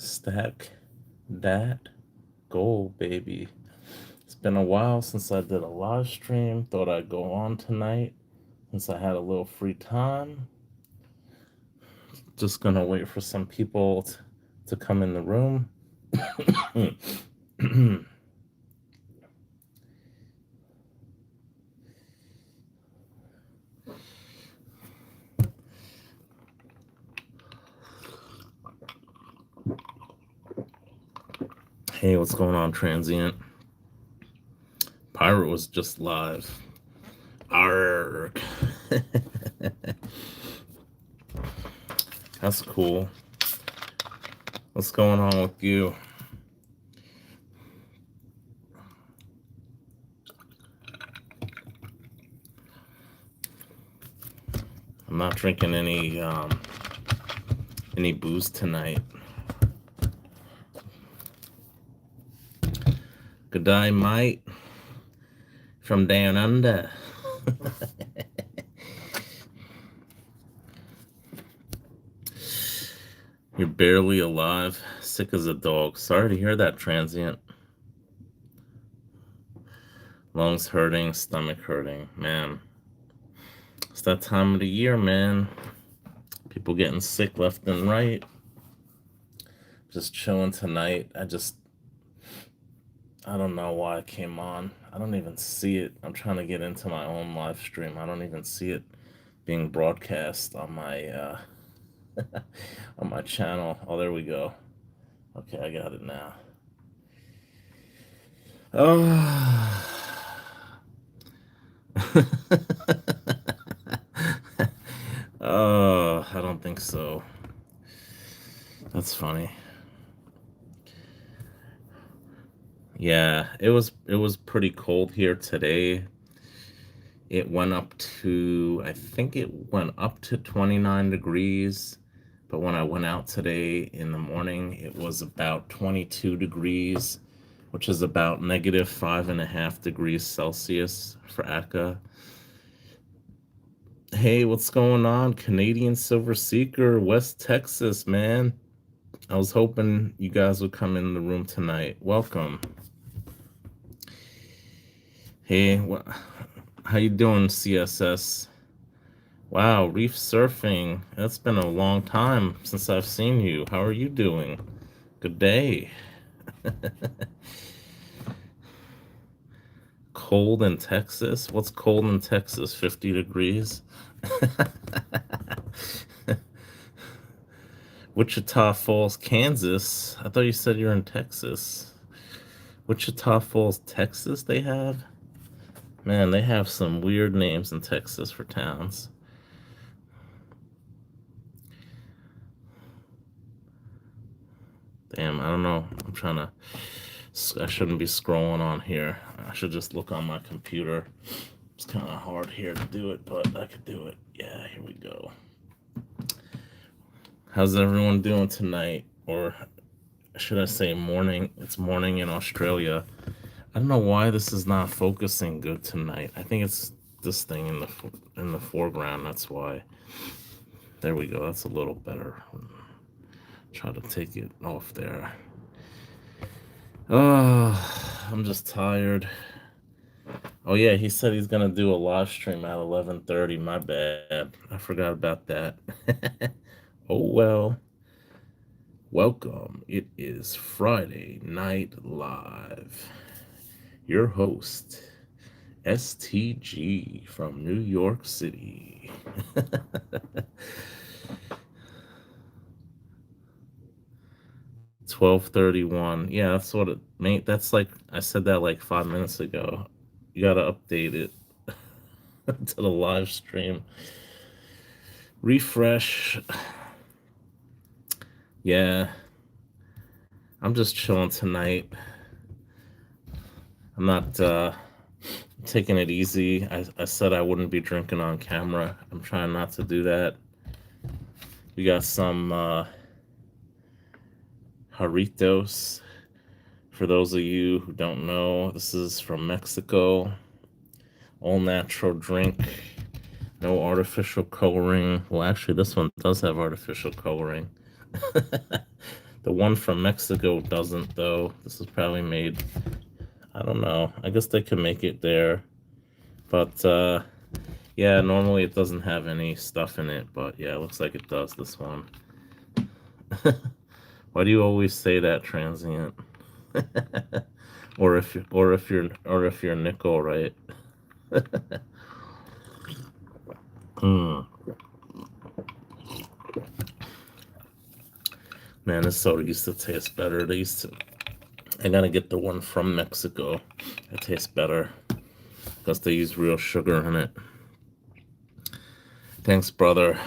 Stack that gold, baby. It's been a while since I did a live stream. Thought I'd go on tonight since I had a little free time. Just gonna wait for some people to come in the room. Hey, what's going on, Transient? Pirate was just live. Arg. That's cool. What's going on with you? I'm not drinking any booze tonight. Good day, mate. From down under. You're barely alive, sick as a dog. Sorry to hear that, Transient. Lungs hurting, stomach hurting. Man, it's that time of the year, man. People getting sick left and right. Just chilling tonight. I don't know why I came on. I don't even see it. I'm trying to get into my own live stream. I don't even see it being broadcast on my on my channel. Oh, there we go. Okay, I got it now. Oh. Oh, I don't think so. That's funny. Yeah, it was pretty cold here today. It went up to, I think it went up to 29 degrees, but when I went out today in the morning, it was about 22 degrees, which is about negative 5.5 degrees Celsius for Akka. Hey, what's going on? Canadian Silver Seeker, West Texas, man. I was hoping you guys would come in the room tonight. Welcome. Hey, how you doing, CSS? Wow, reef surfing. That's been a long time since I've seen you. How are you doing? Good day. Cold in Texas? What's cold in Texas? 50 degrees? Wichita Falls, Kansas. I thought you said you're in Texas. Wichita Falls, Texas, they have? Man, they have some weird names in Texas for towns. Damn, I don't know. I shouldn't be scrolling on here. I should just look on my computer. It's kind of hard here to do it, but I could do it. Yeah, here we go. How's everyone doing tonight? Or should I say morning? It's morning in Australia. I don't know why this is not focusing good tonight. I think it's this thing in the foreground. That's why. There we go. That's a little better. Try to take it off there. Oh, I'm just tired. Oh yeah, he said he's gonna do a live stream at 11:30. My bad. I forgot about that. Oh well. Welcome. It is Friday Night Live. Your host, STG from New York City. 12:31. Yeah, that's what it made. That's like I said that like 5 minutes ago. You gotta update it to the live stream. Refresh. Yeah, I'm just chilling tonight. I'm not taking it easy. I said I wouldn't be drinking on camera. I'm trying not to do that. We got some Jarritos. For those of you who don't know, this is from Mexico. All natural drink. No artificial coloring. Well, actually, this one does have artificial coloring. The one from Mexico doesn't, though. This is probably made, I don't know. I guess they could make it there. But yeah, normally it doesn't have any stuff in it. But yeah, it looks like it does, this one. Why do you always say that, transient? or if you're nickel, right? Mm. Man, this soda used to taste better. I gotta get the one from Mexico. It tastes better because they use real sugar in it. Thanks, brother.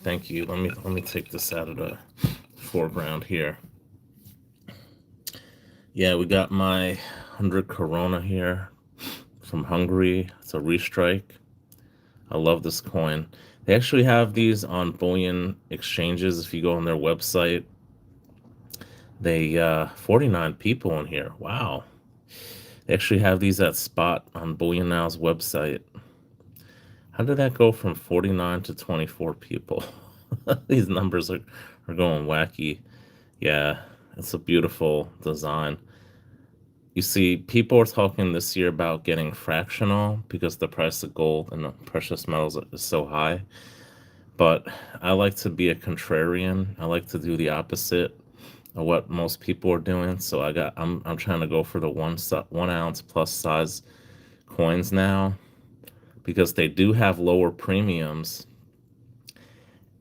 Thank you. Let me take this out of the foreground here. Yeah, we got my 100 Corona here from Hungary. It's a restrike. I love this coin. They actually have these on bullion exchanges. If you go on their website, they 49 people in here. Wow. They actually have these at spot on Bullion Now's website. How did that go from 49 to 24 people? These numbers are going wacky. Yeah, it's a beautiful design. You see, people are talking this year about getting fractional because the price of gold and precious metals is so high. But I like to be a contrarian. I like to do the opposite of what most people are doing. So I'm trying to go for the 1 ounce plus size coins now because they do have lower premiums,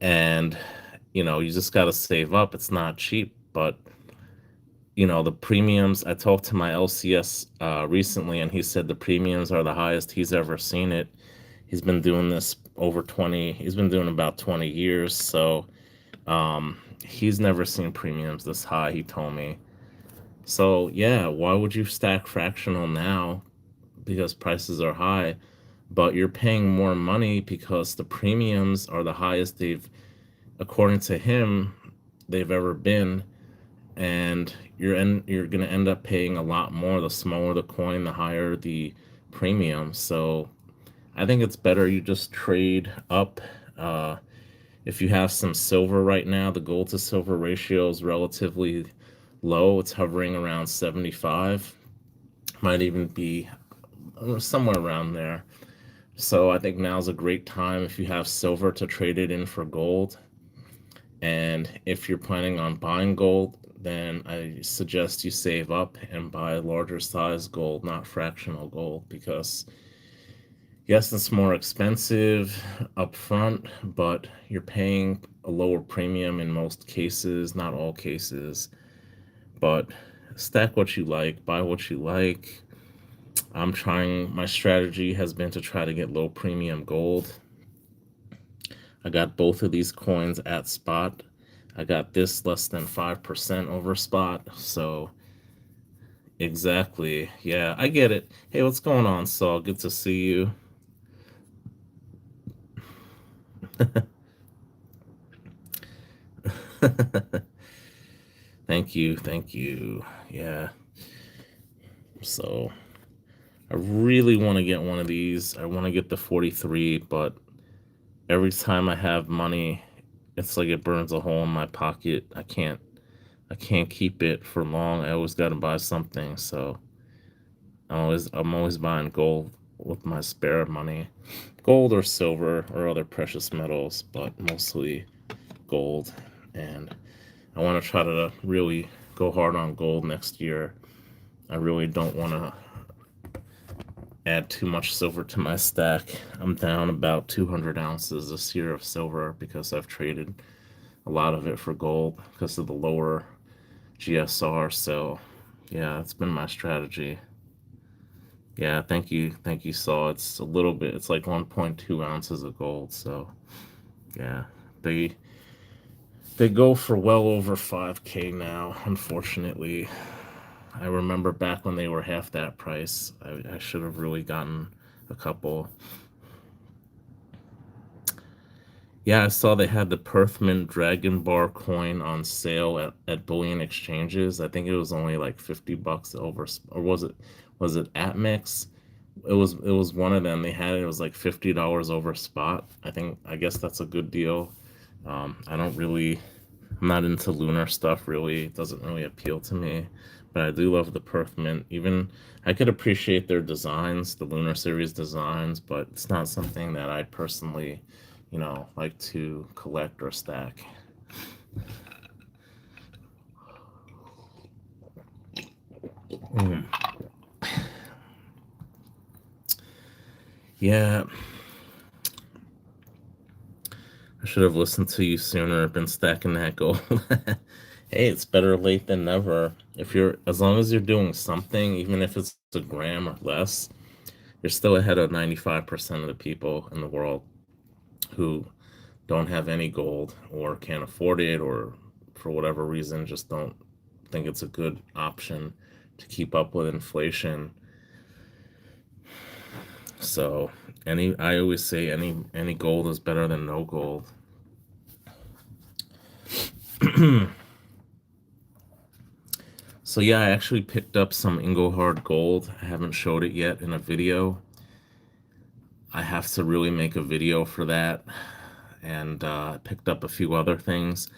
and you just got to save up. It's not cheap, but the premiums. I talked to my LCS recently, and he said the premiums are the highest he's ever seen it. He's been doing this he's been doing about 20 years, so he's never seen premiums this high, he told me. So yeah, why would you stack fractional now? Because prices are high, but you're paying more money because the premiums are the highest according to him, they've ever been. And you're going to end up paying a lot more. The smaller the coin, the higher the premium. So I think it's better you just trade up. If you have some silver right now, the gold to silver ratio is relatively low. It's hovering around 75. Might even be somewhere around there. So I think now's a great time if you have silver to trade it in for gold. And if you're planning on buying gold, then I suggest you save up and buy larger size gold, not fractional gold, because yes, it's more expensive up front, but you're paying a lower premium in most cases, not all cases. But stack what you like, buy what you like. My strategy has been to try to get low premium gold. I got both of these coins at spot. I got this less than 5% over spot. So exactly. Yeah, I get it. Hey, what's going on, Saul? Good to see you. Thank you. Thank you. Yeah. So I really want to get one of these. I want to get the 43, but every time I have money, it's like it burns a hole in my pocket. I can't keep it for long. I always got to buy something. So I'm always buying gold with my spare money. Gold or silver or other precious metals, but mostly gold. And I want to try to really go hard on gold next year. I really don't want to add too much silver to my stack. I'm down about 200 ounces this year of silver because I've traded a lot of it for gold because of the lower GSR. So yeah, that's been my strategy. Yeah, thank you, Saul. It's a little bit. It's like 1.2 ounces of gold. So yeah, they go for well over 5K now. Unfortunately, I remember back when they were half that price. I should have really gotten a couple. Yeah, I saw they had the Perthman Dragon Bar coin on sale at bullion exchanges. I think it was only like $50 over, or was it ATMEX? It was one of them. They had it. It was like $50 over spot. I guess that's a good deal. I don't really I'm not into lunar stuff really. It doesn't really appeal to me. But I do love the Perth Mint. Even I could appreciate their designs, the Lunar Series designs, but it's not something that I personally, like to collect or stack. Mm. Yeah, I should have listened to you sooner. Been stacking that gold. Hey, it's better late than never. If you're, as long as you're doing something, even if it's a gram or less, you're still ahead of 95% of the people in the world who don't have any gold or can't afford it or for whatever reason just don't think it's a good option to keep up with inflation. So I always say any gold is better than no gold. So yeah, I actually picked up some Inglehard gold. I haven't showed it yet in a video. I have to really make a video for that, and picked up a few other things.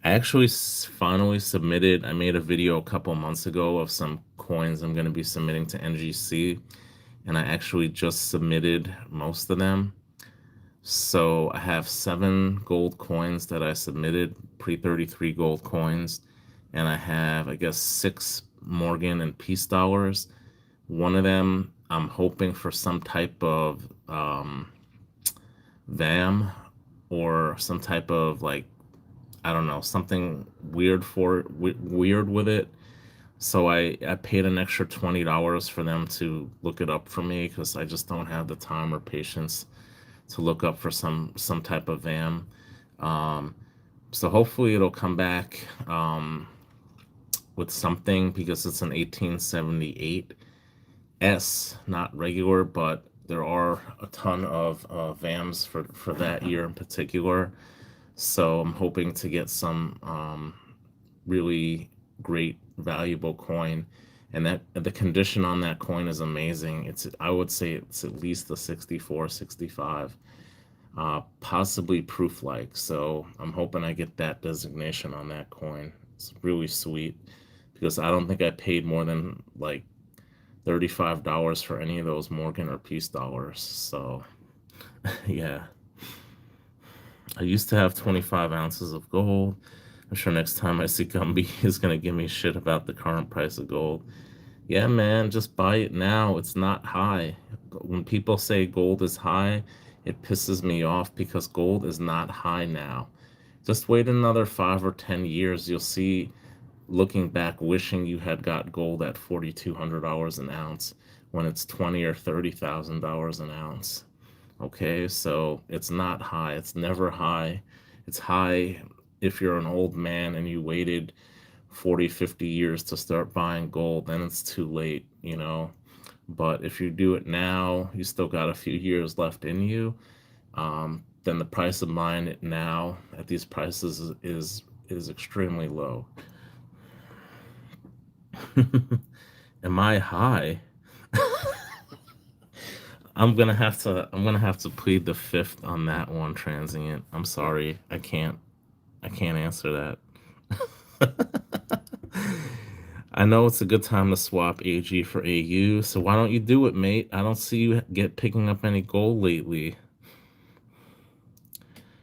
I actually finally submitted. I made a video a couple months ago of some coins I'm going to be submitting to NGC, and I actually just submitted most of them. So I have 7 gold coins that I submitted, pre-33 gold coins, and I have, I guess, 6 Morgan and Peace dollars. One of them, I'm hoping for some type of VAM or some type of like, I don't know, something weird weird with it. So I paid an extra $20 for them to look it up for me because I just don't have the time or patience to look up for some type of VAM. Um, so hopefully it'll come back with something because it's an 1878 S, not regular, but there are a ton of VAMs for that year in particular. So I'm hoping to get some really great, valuable coin. And that the condition on that coin is amazing. I would say it's at least a 64, 65, possibly proof like. So I'm hoping I get that designation on that coin. It's really sweet because I don't think I paid more than like $35 for any of those Morgan or Peace dollars. So yeah, I used to have 25 ounces of gold. I'm sure next time I see Gumby is gonna give me shit about the current price of gold. Yeah, man, just buy it now. It's not high. When people say gold is high, it pisses me off because gold is not high now. Just wait another 5 or 10 years. You'll see, looking back, wishing you had got gold at $4,200 an ounce when it's 20 or $30,000 an ounce. Okay, so it's not high. It's never high. It's high if you're an old man and you waited 40, 50 years to start buying gold, then it's too late. But if you do it now, you still got a few years left in you. Then the price of buying it now at these prices is extremely low. Am I high? I'm gonna have to plead the fifth on that one, transient. I'm sorry. I can't answer that. I know it's a good time to swap AG for AU, so why don't you do it, mate? I don't see you get picking up any gold lately.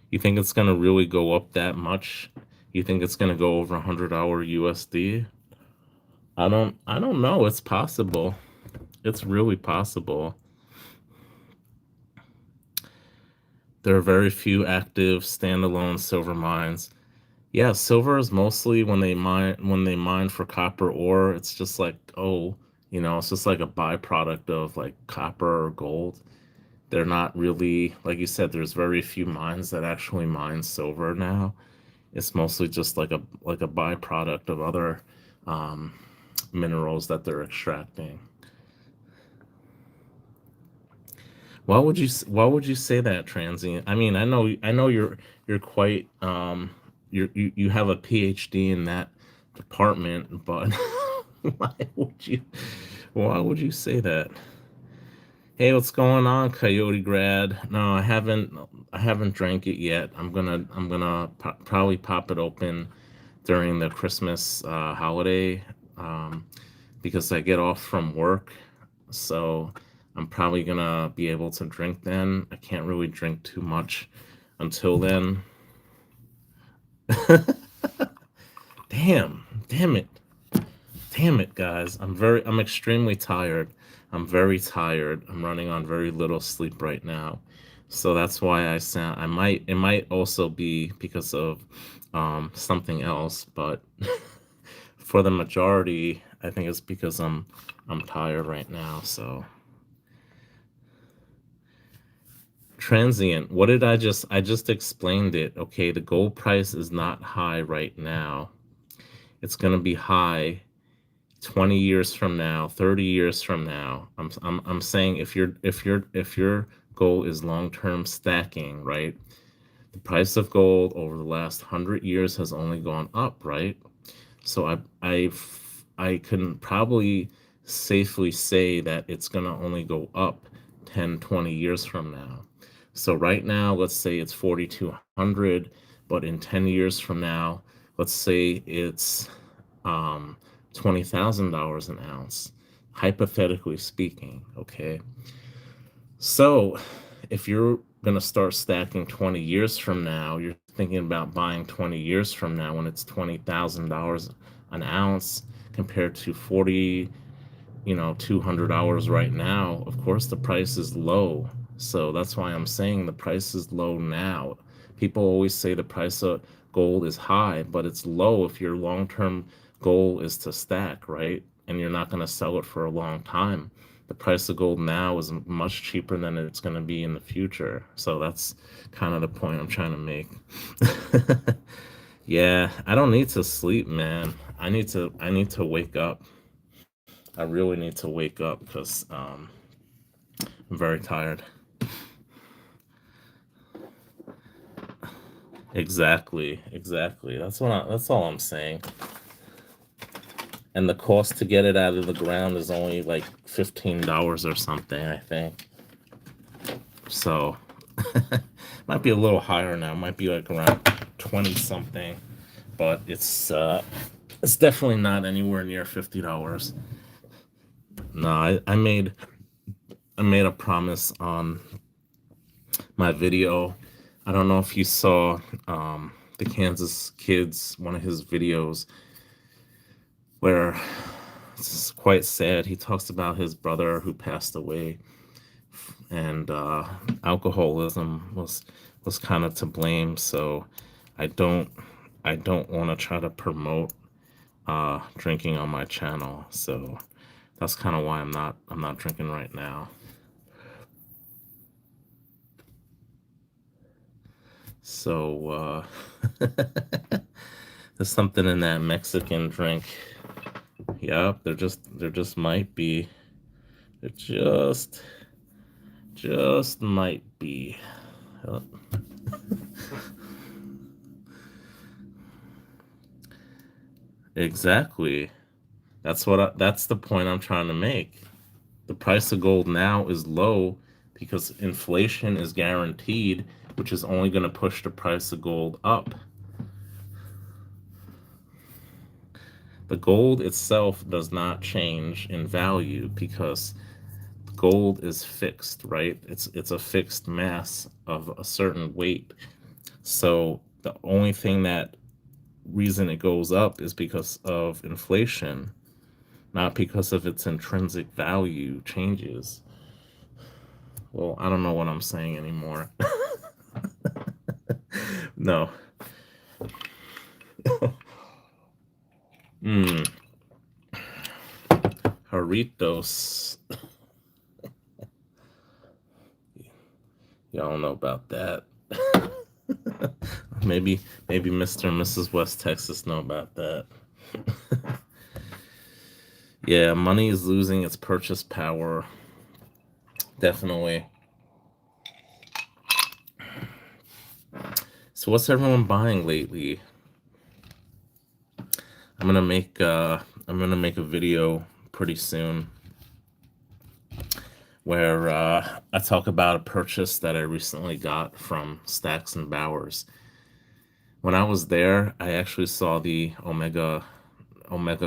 You think it's gonna really go up that much? You think it's gonna go over 100-hour USD? I don't know. It's possible. It's really possible. There are very few active standalone silver mines. Yeah, silver is mostly when they mine for copper ore, it's just like, oh, it's just like a byproduct of like copper or gold. They're not really, like you said, there's very few mines that actually mine silver now. It's mostly just like a byproduct of other um, minerals that they're extracting. Why would you say that, transient? I mean, I know you're quite you have a PhD in that department, but why would you why would you say that? Hey, what's going on, Coyote Grad? No, I haven't drank it yet. I'm gonna probably pop it open during the Christmas holiday, um, because I get off from work. So I'm probably gonna be able to drink then. I can't really drink too much until then. Damn it. Damn it, guys. I'm extremely tired. I'm very tired. I'm running on very little sleep right now. So that's why it might also be because of something else, but for the majority, I think it's because I'm tired right now. So transient. What did I just explained it. Okay, the gold price is not high right now. It's going to be high 20 years from now, 30 years from now. I'm saying if your goal is long-term stacking, right? The price of gold over the last 100 years has only gone up, right? So I can probably safely say that it's going to only go up 10, 20 years from now. So right now, let's say it's 4,200, but in 10 years from now, let's say it's um, $20,000 an ounce, hypothetically speaking. Okay. So if you're going to start stacking 20 years from now, you're thinking about buying 20 years from now when it's $20,000 an ounce compared to 40, $200 right now. Of course, the price is low. So that's why I'm saying the price is low now. People always say the price of gold is high, but it's low if your long-term goal is to stack, right? And you're not going to sell it for a long time. The price of gold now is much cheaper than it's going to be in the future. So that's kind of the point I'm trying to make. Yeah, I don't need to sleep, man. I need to wake up. I really need to wake up because I'm very tired. Exactly, exactly. That's all I'm saying. And the cost to get it out of the ground is only like $15 or something, I think. So might be a little higher now. Might be like around 20 something, but it's definitely not anywhere near $50. No, I made a promise on my video. I don't know if you saw the Kansas Kids, one of his videos where it's quite sad. He talks about his brother who passed away, and alcoholism was kind of to blame. So I don't I don't want to try to promote drinking on my channel. So that's kind of why I'm not drinking right now. So there's something in that Mexican drink. Yep, there just might be. It just might be. Uh, Exactly. That's the point I'm trying to make. The price of gold now is low because inflation is guaranteed, which is only going to push the price of gold up. The gold itself does not change in value because gold is fixed, right? It's a fixed mass of a certain weight. So the only thing that reason it goes up is because of inflation, not because of its intrinsic value changes. Well, I don't know what I'm saying anymore. No. Mm, Jarritos. Y'all don't know about that. Maybe Mr. and Mrs. West Texas know about that. Yeah, money is losing its purchase power. Definitely. So what's everyone buying lately? I'm gonna make a video pretty soon where I talk about a purchase that I recently got from Stacks and Bowers. When I was there, I actually saw the Omega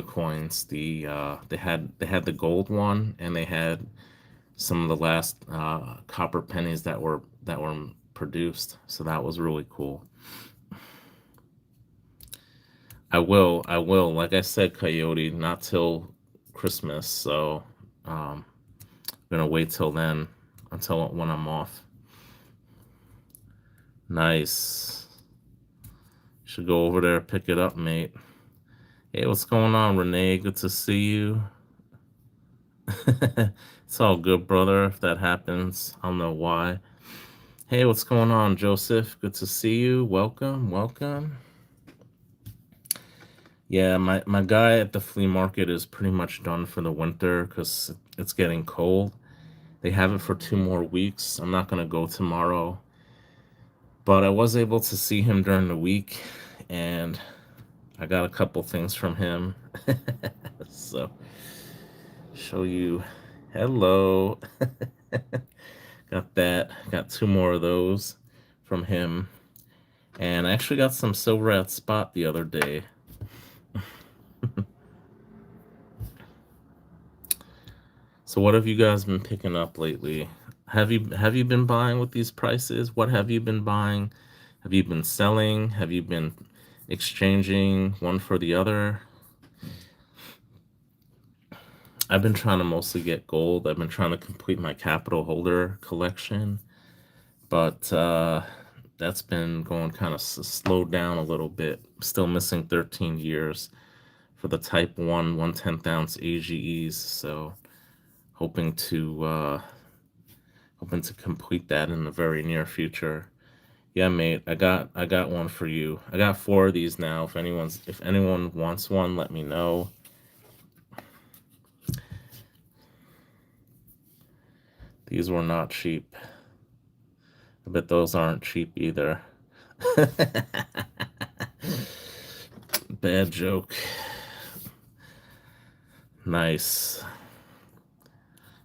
coins. They had the gold one, and they had some of the last copper pennies that were produced. So that was really cool. I will. Like I said, Coyote, not till Christmas. So I'm gonna wait till then, until when I'm off. Nice. Should go over there, pick it up, mate. Hey, what's going on, Renee? Good to see you. It's all good, brother. If that happens, I'll know why. Hey, what's going on, Joseph? Good to see you. Welcome, welcome. Yeah, my guy at the flea market is pretty much done for the winter because it's getting cold. They have it for 2 more weeks. I'm not gonna go tomorrow, but I was able to see him during the week, and I got a couple things from him. So show you. Hello. Got that. Got 2 more of those from him. And I actually got some silver at spot the other day. So what have you guys been picking up lately? Have you been buying with these prices? What have you been buying? Have you been selling? Have you been exchanging one for the other? I've been trying to mostly get gold. I've been trying to complete my capital holder collection, but that's been going kind of slowed down a little bit. Still missing 13 years for the Type 1 1/10 ounce AGEs, so hoping to uh, hoping to complete that in the very near future. Yeah, mate, I got one for you. I got 4 of these now. If anyone wants one, let me know. These were not cheap. I bet those aren't cheap either. Bad joke. Nice.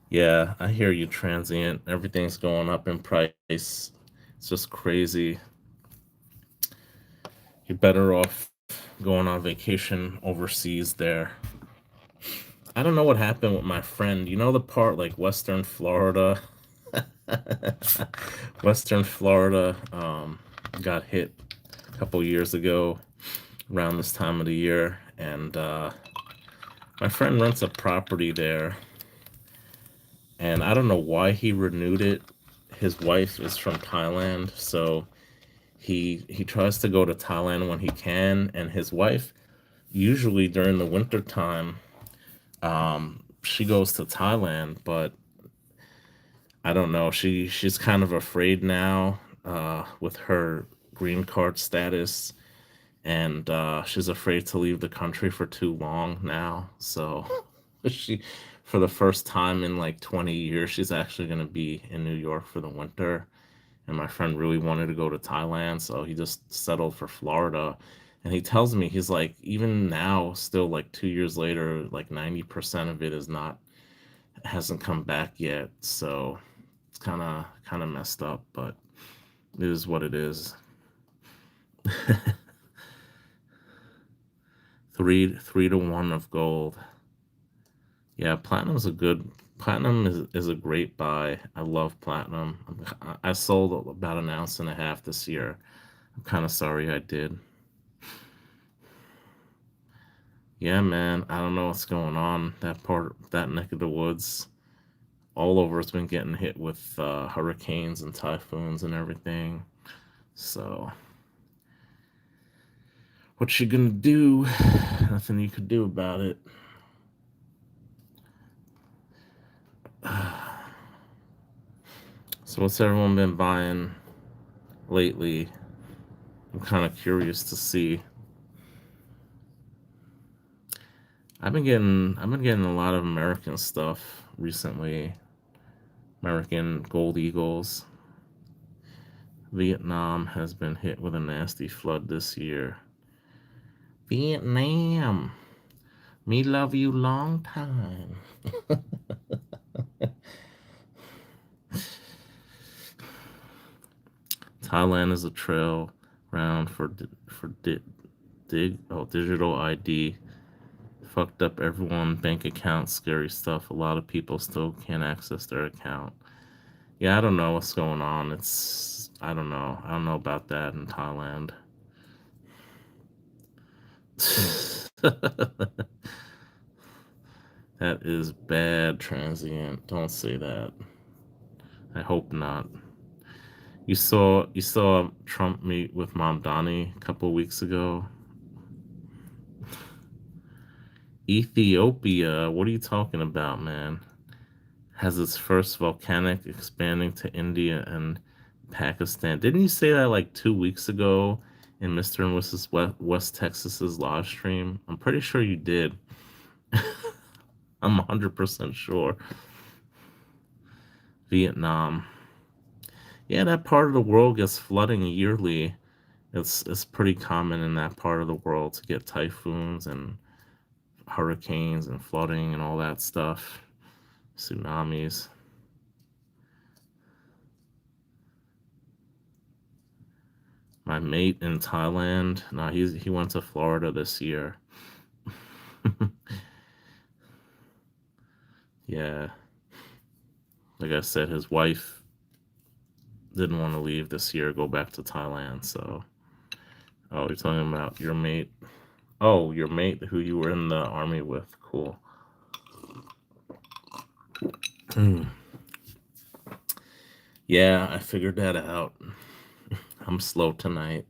Yeah, I hear you, transient. Everything's going up in price. It's just crazy. You're better off going on vacation overseas there. I don't know what happened with my friend. You know the part like Western Florida? Western Florida got hit a couple years ago around this time of the year, and my friend rents a property there, and I don't know why he renewed it. His wife is from Thailand, so he tries to go to Thailand when he can, and his wife usually during the winter time she goes to Thailand, but I don't know. She's kind of afraid now with her green card status, and she's afraid to leave the country for too long now. So she, for the first time in like 20 years, she's actually going to be in New York for the winter. And my friend really wanted to go to Thailand, so he just settled for Florida. And he tells me he's like, even now, still like 2 years later, like 90% of it is not hasn't come back yet. So it's kind of messed up, but it is what it is. Three to one of gold. Yeah, platinum is a great buy. I love platinum. I sold about an ounce and a half this year. I'm kind of sorry I did. Yeah, man. I don't know what's going on. That neck of the woods, all over, has been getting hit with hurricanes and typhoons and everything. So, what you gonna do? Nothing you could do about it. So, what's everyone been buying lately? I'm kind of curious to see. I've been getting a lot of American stuff recently. American gold eagles. Vietnam has been hit with a nasty flood this year. Vietnam, me love you long time. Thailand is a trail. round digital ID fucked up everyone bank accounts, scary stuff. A lot of people still can't access their account. Yeah, I don't know what's going on. I don't know. I don't know about that in Thailand. That is bad, transient. Don't say that. I hope not. You saw Trump meet with Mamdani a couple weeks ago. Ethiopia, what are you talking about, man? Has its first volcanic expanding to India and Pakistan. Didn't you say that like 2 weeks ago in Mr. and Mrs. West Texas's live stream? I'm pretty sure you did. I'm 100% sure. Vietnam. Yeah, that part of the world gets flooding yearly. It's pretty common in that part of the world to get typhoons and hurricanes and flooding and all that stuff. Tsunamis. My mate in Thailand, no, he went to Florida this year. Yeah, like I said, his wife didn't want to leave this year, go back to Thailand. So, oh, you're talking about your mate? Oh, your mate who you were in the army with. Cool. Yeah, I figured that out. I'm slow tonight.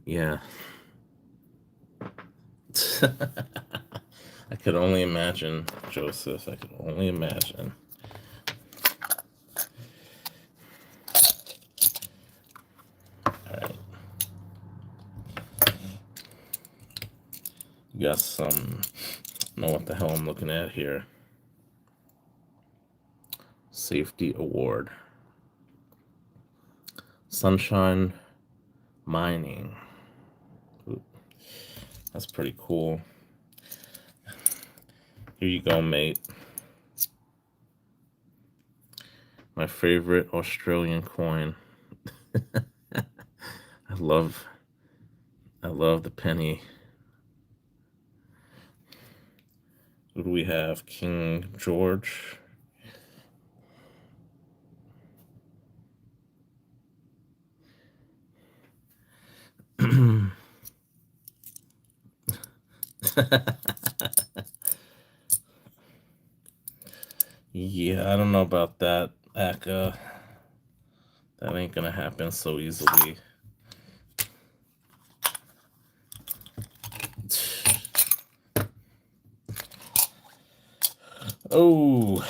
Yeah. I could only imagine, Joseph. I could only imagine. All right. You got some. Know what the hell I'm looking at here. Safety Award. Sunshine Mining. Ooh, that's pretty cool. Here you go, mate. My favorite Australian coin. I love I love the penny. Who do we have? King George. Yeah, I don't know about that, Aka. That ain't gonna happen so easily. Oh,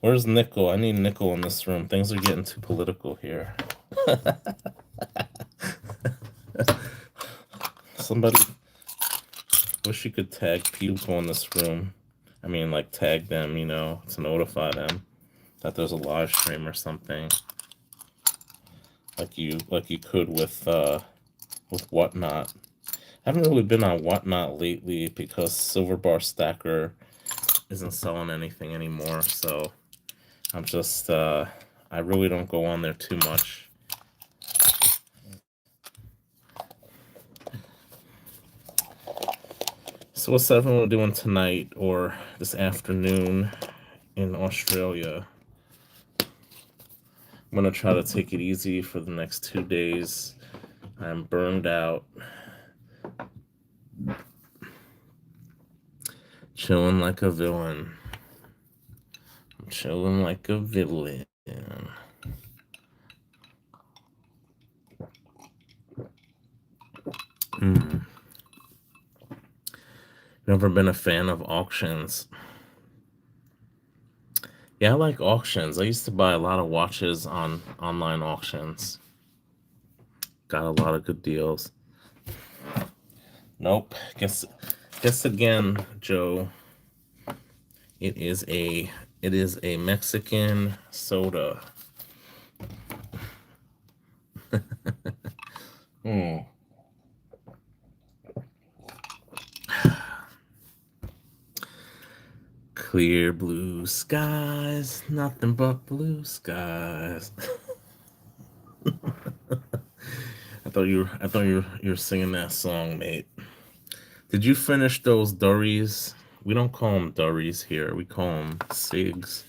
where's Nickel? I need Nickel in this room. Things are getting too political here. Somebody wish you could tag people in this room. I mean, like tag them, to notify them that there's a live stream or something. Like you could with Whatnot. I haven't really been on Whatnot lately because Silver Bar Stacker isn't selling anything anymore. So I'm just I really don't go on there too much. So what's everyone doing tonight or this afternoon in Australia? I'm gonna try to take it easy for the next 2 days. I'm burned out. Chilling like a villain. I'm chilling like a villain. Never been a fan of auctions. Yeah, I like auctions. I used to buy a lot of watches on online auctions. Got a lot of good deals. Nope. Guess again, Joe. It is a Mexican soda. Hmm. Clear blue skies, nothing but blue skies. I thought you were singing that song, mate. Did you finish those durries? We don't call them durries here. We call them cigs,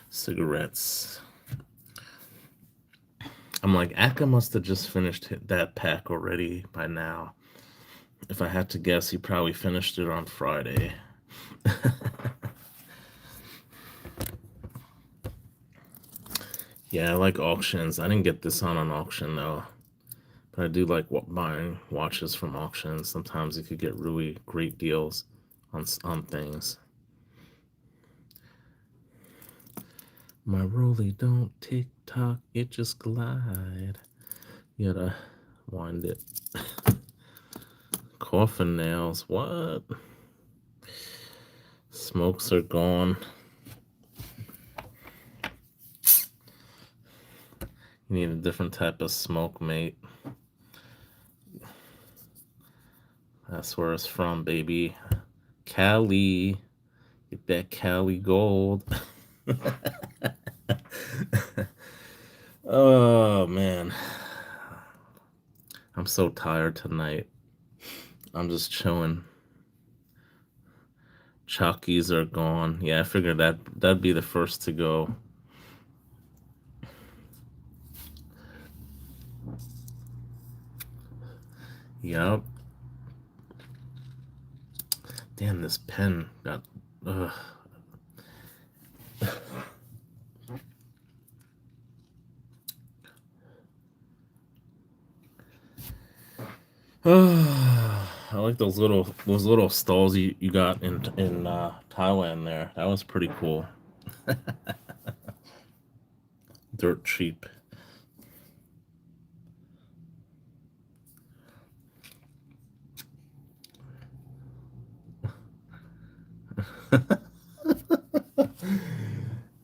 cigarettes. I'm like, Akka must have just finished that pack already by now. If I had to guess, he probably finished it on Friday. Yeah, I like auctions. I didn't get this on an auction though, but I do like buying watches from auctions. Sometimes you could get really great deals on things. My rolly don't tick tock, it just glide. You gotta wind it. Coffin nails, what? Smokes are gone. You need a different type of smoke, mate. That's where it's from, baby. Cali. Get that Cali gold. Oh, man. I'm so tired tonight. I'm just chilling. Chalkies are gone. Yeah, I figured that'd be the first to go. Yep. Damn, this pen got. Ugh. I like those little stalls you got in Thailand there. That was pretty cool. Dirt cheap.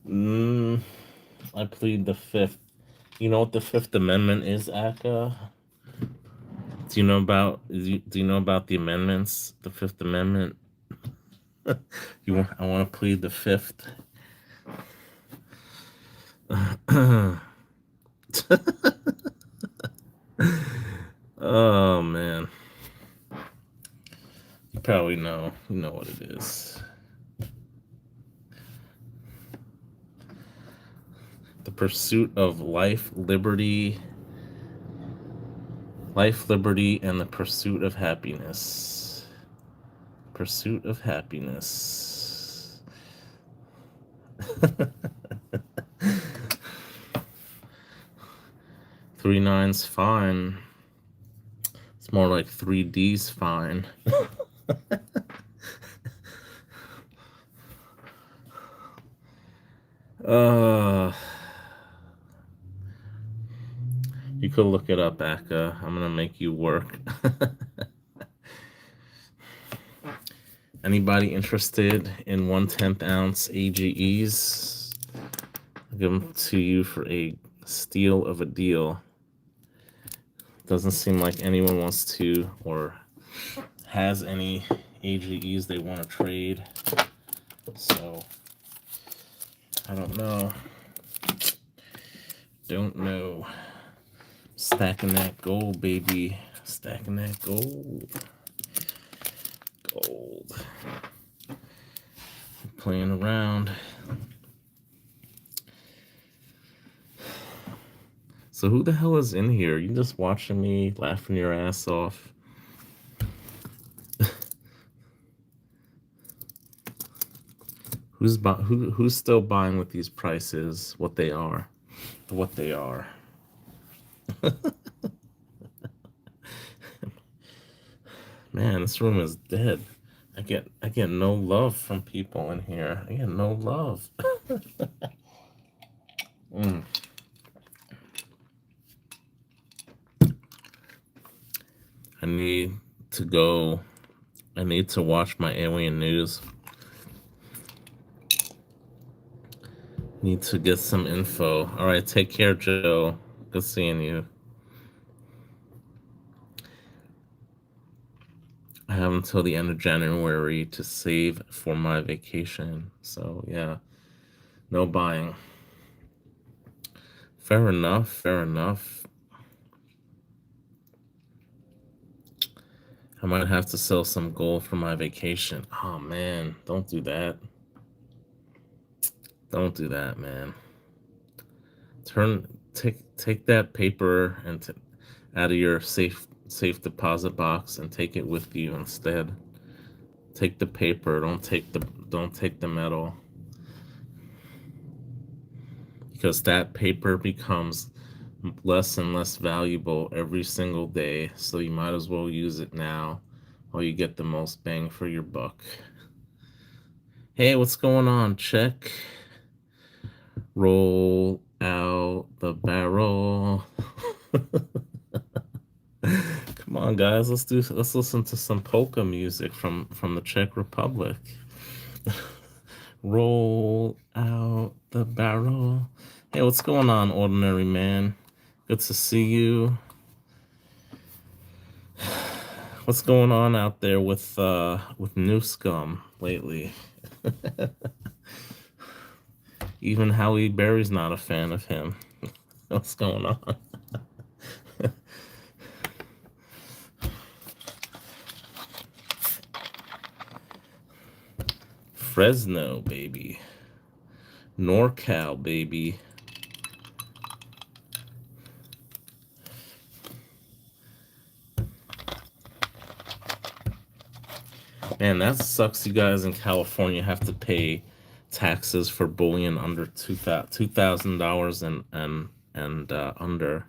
mm, I plead the fifth. You know what the Fifth Amendment is, Akka? Do you know about the amendments? The Fifth Amendment. I want to plead the fifth. Oh man, you probably know. You know what it is. The pursuit of life, liberty, and the pursuit of happiness. Pursuit of happiness. 3 9's fine. It's more like 3D's fine. uh, you could look it up, Akka. I'm gonna make you work. Anybody interested in 1/10 ounce AGEs? I'll give them to you for a steal of a deal. Doesn't seem like anyone wants to or has any AGEs they want to trade. So, I don't know. Don't know. Stacking that gold, baby. Stacking that gold. Gold. Playing around. So who the hell is in here? You just watching me laughing your ass off? Who's still buying with these prices? What they are? Man, this room is dead. I get no love from people in here. I get no love. mm. I need to go. I need to watch my alien news. Need to get some info. All right, take care, Joe. Good seeing you. I have until the end of January to save for my vacation. So yeah, no buying. Fair enough, fair enough. I might have to sell some gold for my vacation. Oh man, don't do that. Don't do that, man. Take that paper and out of your safe deposit box and take it with you instead. Take the paper, don't take the metal, because that paper becomes less and less valuable every single day, so you might as well use it now while you get the most bang for your buck. Hey, what's going on? Check. Roll out the barrel. Come on, guys. Let's listen to some polka music from the Czech Republic. Roll out the barrel. Hey, what's going on, ordinary man? Good to see you. What's going on out there with New Scum lately? Even Howie Berry's not a fan of him. What's going on? Fresno, baby. NorCal, baby. Man, that sucks. You guys in California have to pay taxes for bullion under $2,000 and under,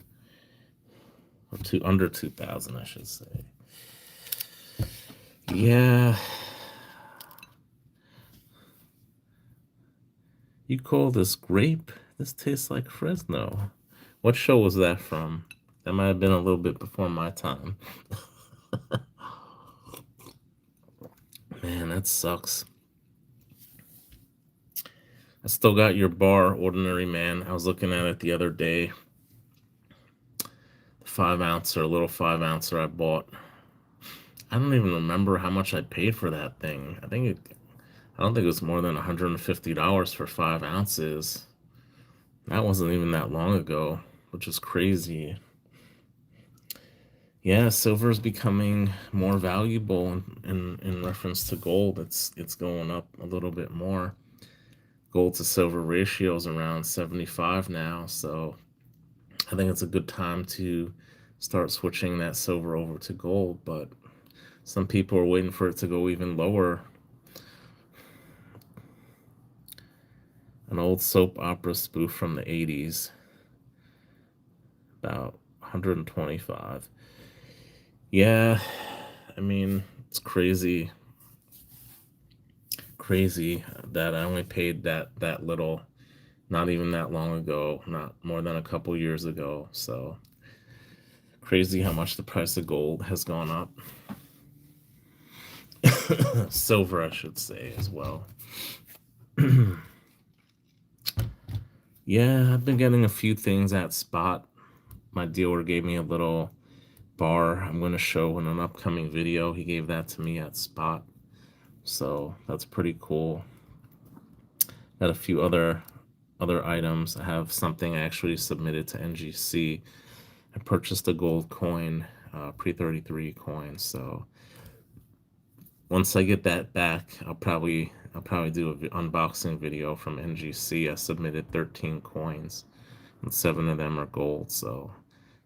or under 2,000, I should say. Yeah. You call this grape? This tastes like Fresno. What show was that from? That might have been a little bit before my time. Man, that sucks. I still got your bar, ordinary man. I was looking at it the other day. The 5 ouncer, little 5 ouncer I bought. I don't even remember how much I paid for that thing. I don't think it was more than $150 for 5 ounces. That wasn't even that long ago, which is crazy. Yeah, silver is becoming more valuable in reference to gold. It's going up a little bit more. Gold to silver ratio is around 75 now, so I think it's a good time to start switching that silver over to gold, but some people are waiting for it to go even lower. An old soap opera spoof from the 80s, about 125. Yeah, I mean, it's crazy that I only paid that little, not even that long ago, not more than a couple years ago. So crazy how much the price of gold has gone up. Silver, I should say, as well. Yeah, I've been getting a few things at Spot. My dealer gave me a little bar I'm going to show in an upcoming video. He gave that to me at Spot. So that's pretty cool. Got a few other items. I have something I actually submitted to NGC. I purchased a gold coin, pre-33 coin. So once I get that back, I'll probably do an unboxing video from NGC. I submitted 13 coins, and 7 of them are gold. So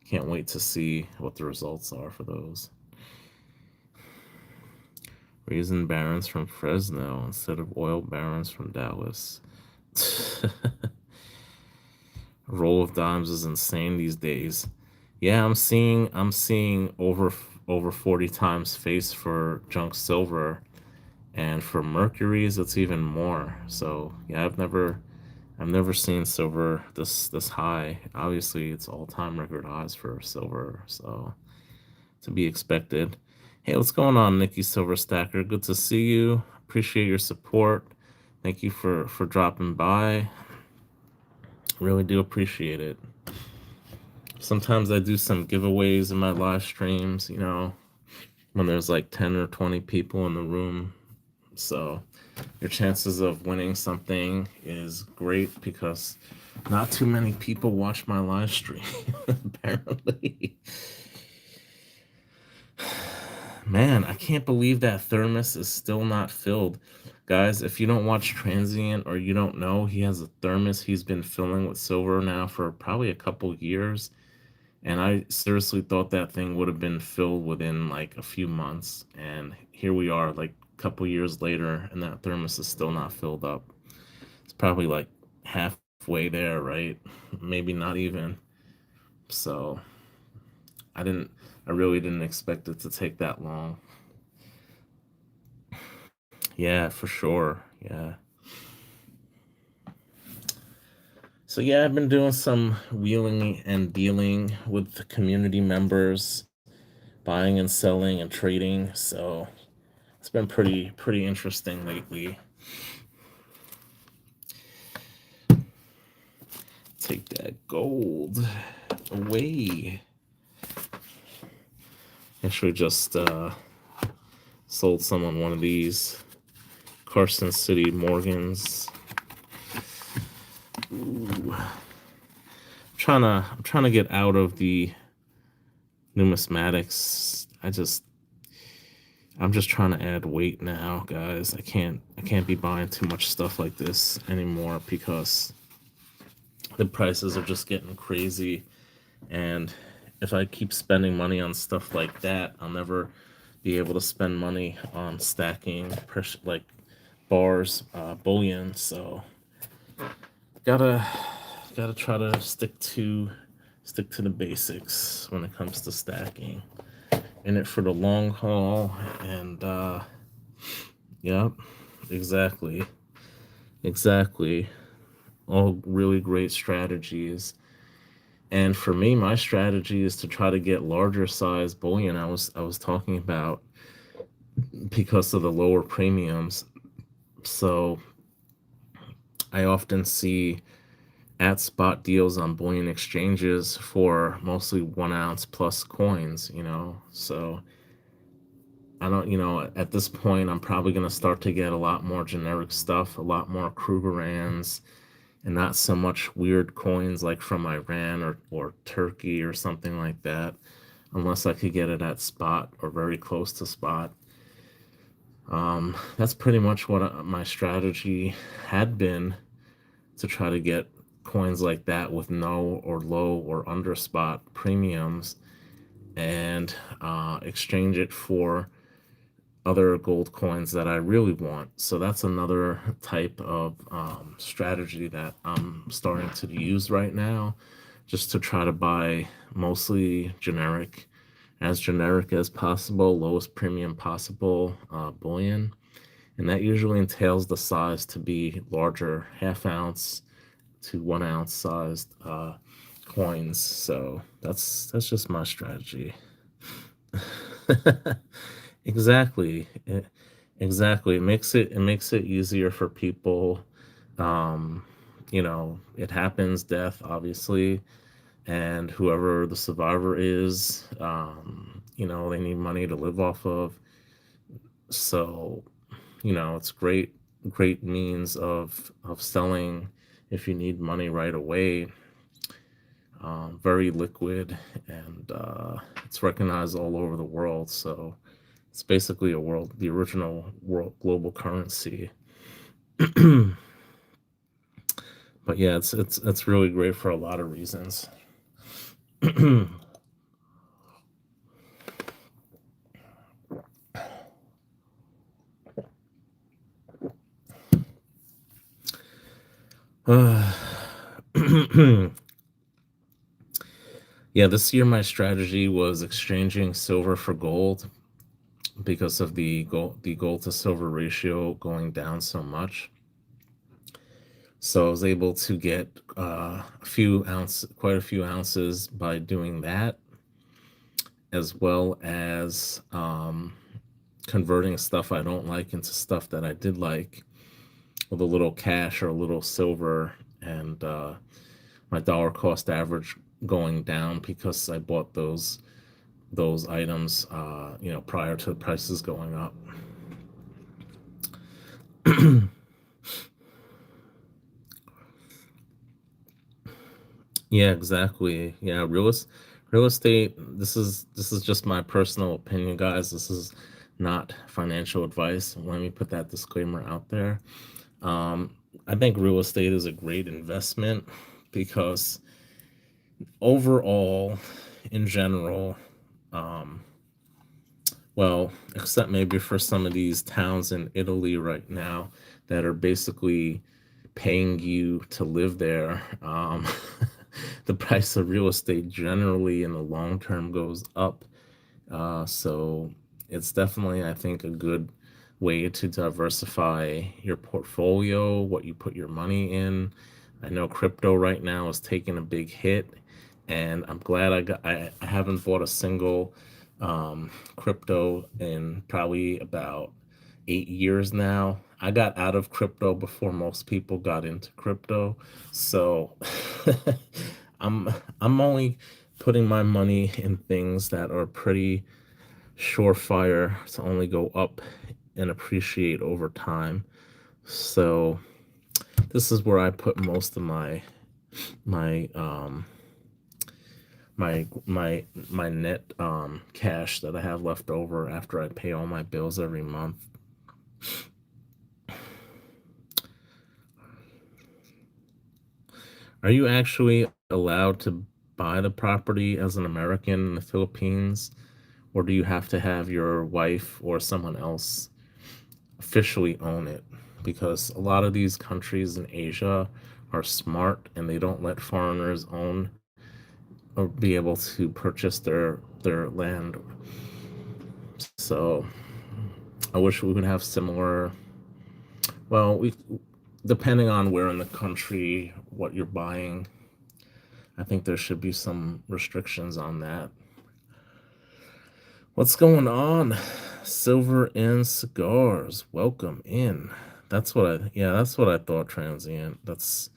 can't wait to see what the results are for those. Raisin barons from Fresno instead of oil barons from Dallas. A roll of dimes is insane these days. Yeah, I'm seeing over 40 times face for junk silver, and for mercuries it's even more. So yeah, I've never seen silver this high. Obviously, it's all-time record highs for silver, so to be expected. Hey, what's going on, Nikki Silver Stacker? Good to see you. Appreciate your support. Thank you for dropping by. Really do appreciate it. Sometimes I do some giveaways in my live streams, when there's like 10 or 20 people in the room. So your chances of winning something is great because not too many people watch my live stream, apparently. Man, I can't believe that thermos is still not filled. Guys, if you don't watch Transient or you don't know, he has a thermos he's been filling with silver now for probably a couple years. And I seriously thought that thing would have been filled within like a few months. And here we are, like a couple years later, and that thermos is still not filled up. It's probably like halfway there, right? Maybe not even. So I didn't, I really didn't expect it to take that long. Yeah, for sure. Yeah. So yeah, I've been doing some wheeling and dealing with the community members, buying and selling and trading. So it's been pretty interesting lately. Take that gold away. Actually, just sold someone one of these Carson City Morgans. Ooh. I'm trying to get out of the numismatics. I'm just trying to add weight now, guys. I can't be buying too much stuff like this anymore because the prices are just getting crazy. And if I keep spending money on stuff like that, I'll never be able to spend money on stacking pressure like bars, bullion. So gotta gotta try to stick to the basics when it comes to stacking. In it for the long haul, and yep, exactly, exactly. All really great strategies. And for me, my strategy is to try to get larger size bullion. I was talking about because of the lower premiums. So I often see at spot deals on bullion exchanges for mostly 1 ounce plus coins. So I don't, at this point, I'm probably going to start to get a lot more generic stuff, a lot more Krugerrands, and not so much weird coins like from Iran or Turkey or something like that, unless I could get it at spot or very close to spot. That's pretty much what my strategy had been, to try to get coins like that with no or low or under spot premiums, and exchange it for other gold coins that I really want. So that's another type of strategy that I'm starting to use right now, just to try to buy mostly as generic as possible, lowest premium possible bullion. And that usually entails the size to be larger, half ounce to 1 ounce sized coins. So that's just my strategy. Exactly. Exactly. It makes it easier for people. Um, it happens, death, obviously, and whoever the survivor is, they need money to live off of. So, it's great means of selling if you need money right away. Very liquid, and it's recognized all over the world. So it's basically the original world global currency. But yeah, it's really great for a lot of reasons. Uh, yeah, this year my strategy was exchanging silver for gold because of the gold to silver ratio going down so much. So I was able to get quite a few ounces by doing that, as well as converting stuff I don't like into stuff that I did like, with a little cash or a little silver, and my dollar cost average going down because I bought those items, prior to the prices going up. Yeah, exactly. Yeah, real estate. This is just my personal opinion, guys. This is not financial advice. Let me put that disclaimer out there. Um, I think real estate is a great investment because overall, in general, um, well, except maybe for some of these towns in Italy right now that are basically paying you to live there. The price of real estate generally in the long term goes up. So it's definitely, I think, a good way to diversify your portfolio, what you put your money in. I know crypto right now is taking a big hit, and I'm glad I haven't bought a single crypto in probably about 8 years now. I got out of crypto before most people got into crypto, so I'm I'm only putting my money in things that are pretty surefire to only go up and appreciate over time. So this is where I put most of my my net cash that I have left over after I pay all my bills every month. Are you actually allowed to buy the property as an American in the Philippines, or do you have to have your wife or someone else officially own it? Because a lot of these countries in Asia are smart and they don't let foreigners own or be able to purchase their land. So I wish we would have similar. Well, we depending on where in the country, what you're buying, I think there should be some restrictions on that. What's going on? Silver and cigars. Welcome in. That's what I thought, transient. That's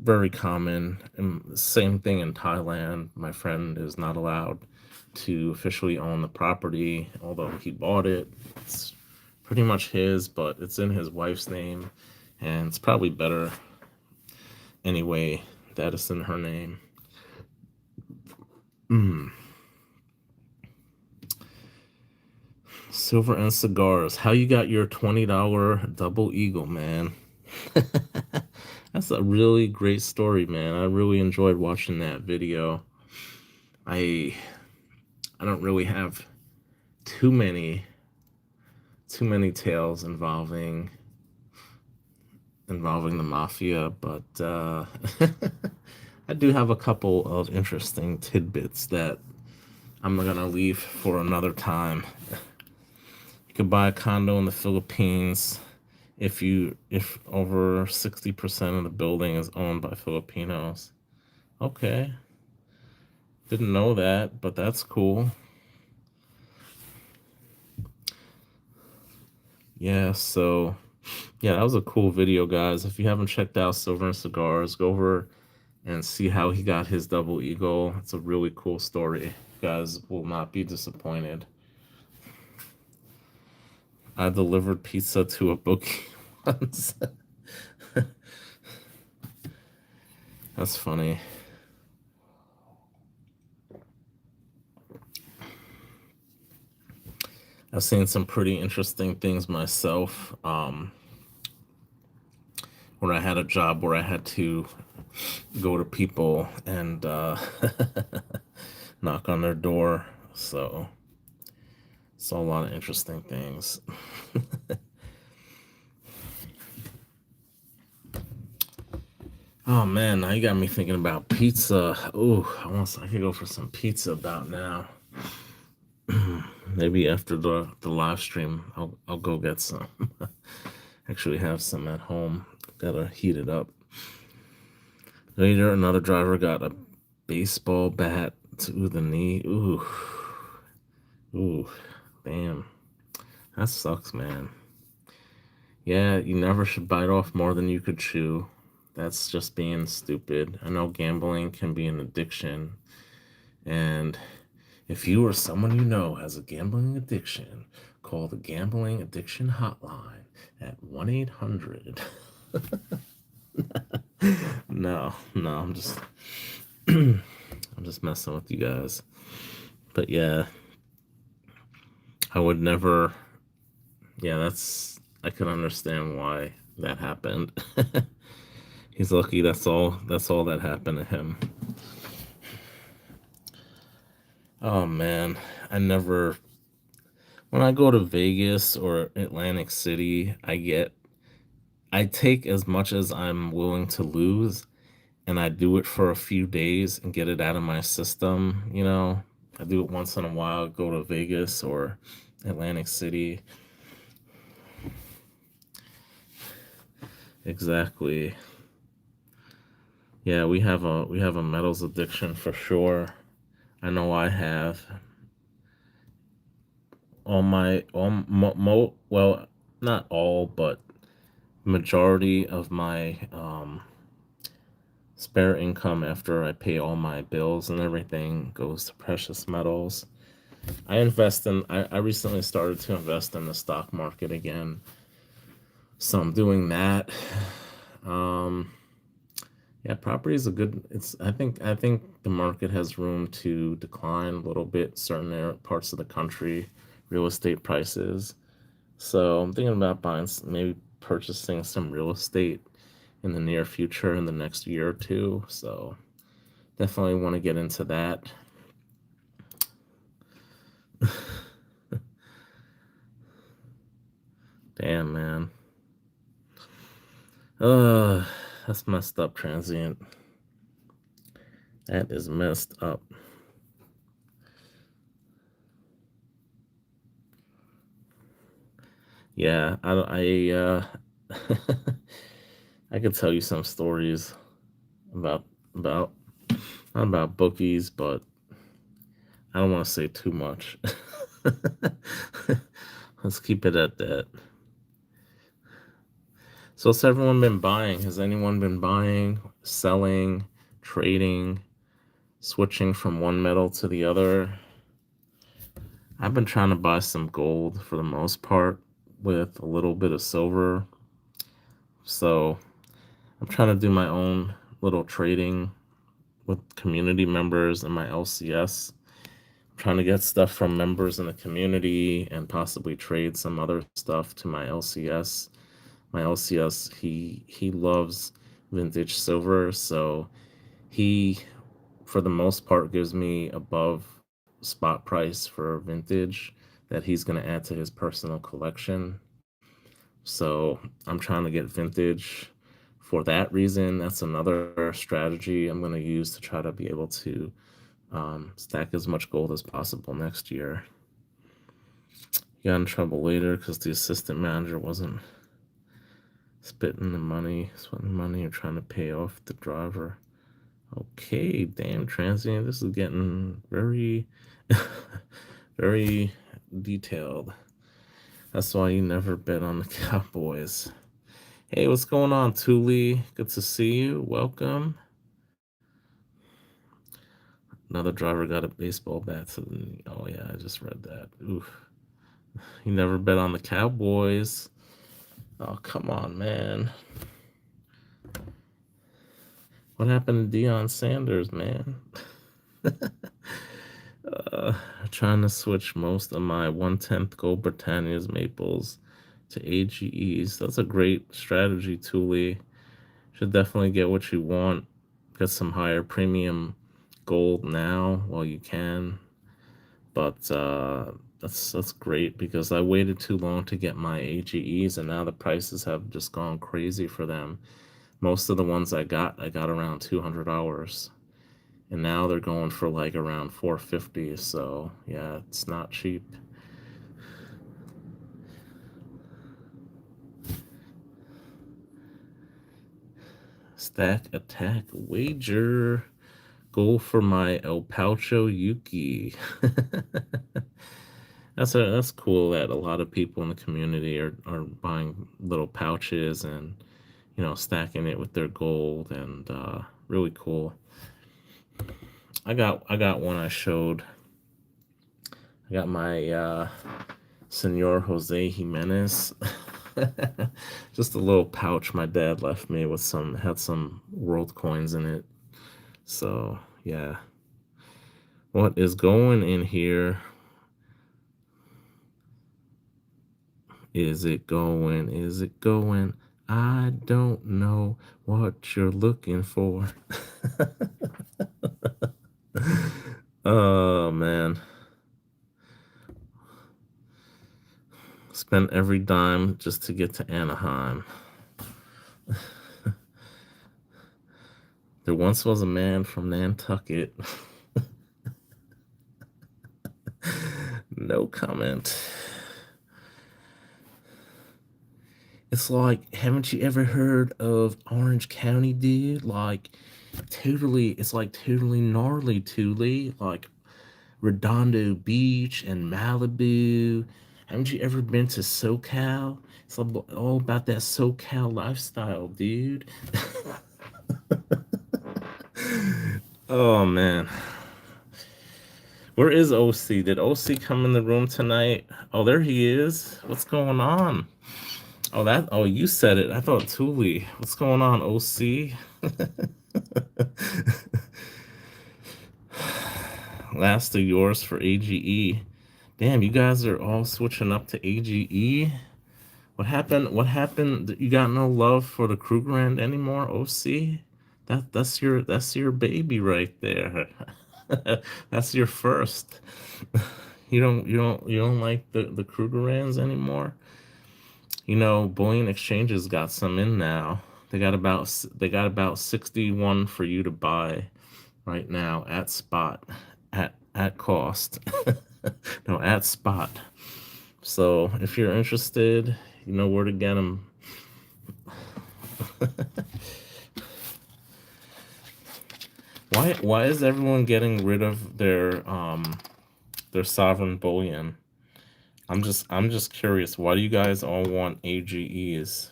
very common. And same thing in Thailand. My friend is not allowed to officially own the property, although he bought it. It's pretty much his, but it's in his wife's name, and it's probably better anyway that it's in her name. Mm. Silver and cigars. How you got your $20 double eagle, man? That's a really great story, man. I really enjoyed watching that video. I I don't really have too many tales involving the mafia, but I do have a couple of interesting tidbits that I'm gonna leave for another time. You could buy a condo in the Philippines if over 60% of the building is owned by Filipinos. Okay, didn't know that, but that's cool. Yeah, so yeah, that was a cool video, guys. If you haven't checked out Silver and Cigars, go over and see how he got his double eagle. It's a really cool story. You guys will not be disappointed. I delivered pizza to a bookie once. That's funny. I've seen some pretty interesting things myself. When I had a job where I had to go to people and knock on their door. So, saw a lot of interesting things. Oh man, now you got me thinking about pizza. I could go for some pizza about now. Maybe after the live stream, I'll go get some. Actually, have some at home. Gotta heat it up. Later, another driver got a baseball bat to the knee. Ooh, damn, that sucks, man. Yeah, you never should bite off more than you could chew. That's just being stupid. I know gambling can be an addiction, and If you or someone you know has a gambling addiction, call the Gambling Addiction Hotline at 1-800. No, no, I'm just messing with you guys. But yeah, I would never. Yeah, I can understand why that happened. He's lucky that's all that happened to him. Oh man, I never when I go to Vegas or Atlantic City, I take as much as I'm willing to lose, and I do it for a few days and get it out of my system. I do it once in a while, go to Vegas or Atlantic City. Exactly. Yeah, we have a metals addiction for sure. I know I have all my all well, not all, but majority of my spare income after I pay all my bills and everything goes to precious metals. I recently started to invest in the stock market again. So I'm doing that. Um yeah, property is a good it's I think the market has room to decline a little bit certain parts of the country, real estate prices. So I'm thinking about maybe purchasing some real estate in the near future in the next year or two. So definitely want to get into that. Damn, man. Uh, that's messed up, transient. That is messed up. Yeah, I could tell you some stories about about not about bookies, but I don't want to say too much. Let's keep it at that. So, what's everyone been buying? Has anyone been buying, selling, trading, switching from one metal to the other? I've been trying to buy some gold for the most part with a little bit of silver. So, I'm trying to do my own little trading with community members and my LCS. I'm trying to get stuff from members in the community and possibly trade some other stuff to my LCS. My LCS, he loves vintage silver, so he for the most part gives me above spot price for vintage that he's going to add to his personal collection. So I'm trying to get vintage for that reason. That's another strategy I'm going to use to try to be able to stack as much gold as possible next year. Got in trouble later because the assistant manager wasn't spitting the money, spending money, or trying to pay off the driver. Okay, damn, transient. This is getting very, very detailed. That's why you never bet on the Cowboys. Hey, what's going on, Thule? Good to see you. Welcome. Another driver got a baseball bat. Oh, yeah, I just read that. Oof. You never bet on the Cowboys. Oh, come on, man. What happened to Deion Sanders, man? uh, Trying to switch most of my 1/10 Gold Britannia's maples to AGEs. That's a great strategy, Thule. Should definitely get what you want. Get some higher premium gold now while you can. But that's great because I waited too long to get my AGEs, and now the prices have just gone crazy for them. Most of the ones I got around $200, and now they're going for like around 450. So yeah, it's not cheap. Stack attack wager. Go for my El Paucho Yuki. That's cool that a lot of people in the community are buying little pouches and stacking it with their gold, and really cool. I got one I showed I got my Senor Jose Jimenez. Just a little pouch my dad left me with had some world coins in it. So, yeah. What is going in here? Is it going? Is it going? I don't know what you're looking for. Oh, man. Spent every dime just to get to Anaheim. There once was a man from Nantucket. No comment. It's like, haven't you ever heard of Orange County, dude? Like, it's like totally gnarly, Tule. Like, Redondo Beach and Malibu. Haven't you ever been to SoCal? It's all about that SoCal lifestyle, dude. Oh, man. Where is OC? Did OC come in the room tonight? Oh, there he is. What's going on? Oh, you said it. I thought Thule. What's going on, OC? Last of yours for AGE. Damn, you guys are all switching up to AGE. What happened? What happened? You got no love for the Krugerrand anymore, OC? That's your baby right there. That's your first. You don't like the Krugerrands anymore? Bullion Exchanges got some in now. They got about 61 for you to buy right now at spot, at cost. No, at spot. So if you're interested, you know where to get them. Why is everyone getting rid of their sovereign bullion? I'm just curious. Why do you guys all want AGEs?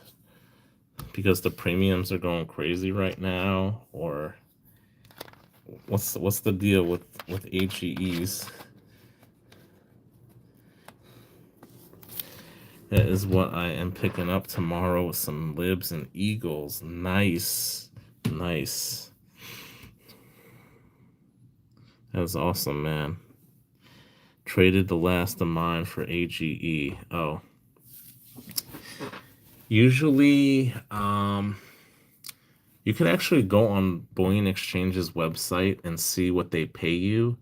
Because the premiums are going crazy right now, or what's the deal with AGEs? That is what I am picking up tomorrow with some libs and eagles. Nice, nice. That was awesome, man. Traded the last of mine for AGE. Oh, usually, you can actually go on Bullion Exchange's website and see what they pay you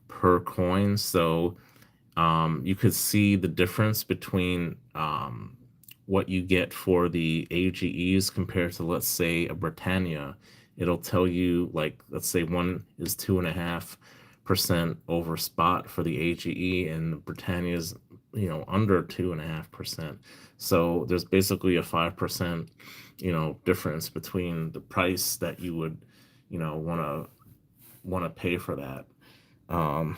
per coin. So you could see the difference between what you get for the AGEs compared to, let's say, a Britannia. It'll tell you, like, let's say one is 2.5% over spot for the AGE, and the Britannia's, under 2.5%. So there's basically a 5%, difference between the price that you would, want to pay for that. Um,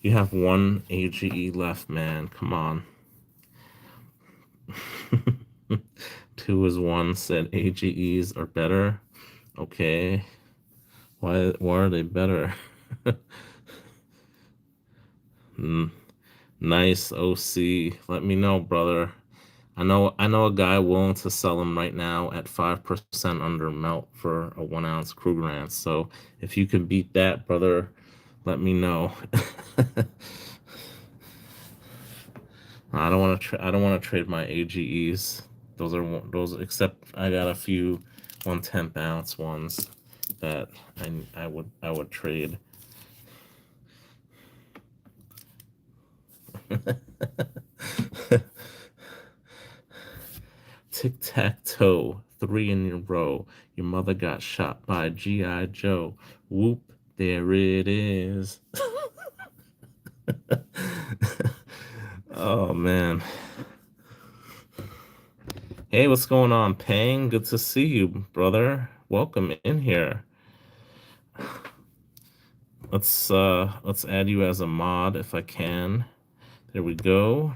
You have one AGE left, man. Come on. Two is one said AGEs are better. Okay. Why are they better? Nice, OC. Let me know, brother. I know a guy willing to sell them right now at 5% under melt for a 1 ounce Krugerrand. So if you can beat that, brother, let me know. I don't want to trade my AGEs. Those, except I got a few 1/10 ounce ones that I would trade. Tic-tac-toe, 3 in a row. Your mother got shot by G.I. Joe. Whoop, there it is. Oh, man. Hey, what's going on, Pang? Good to see you, brother. Welcome in here. Let's add you as a mod if I can. There we go.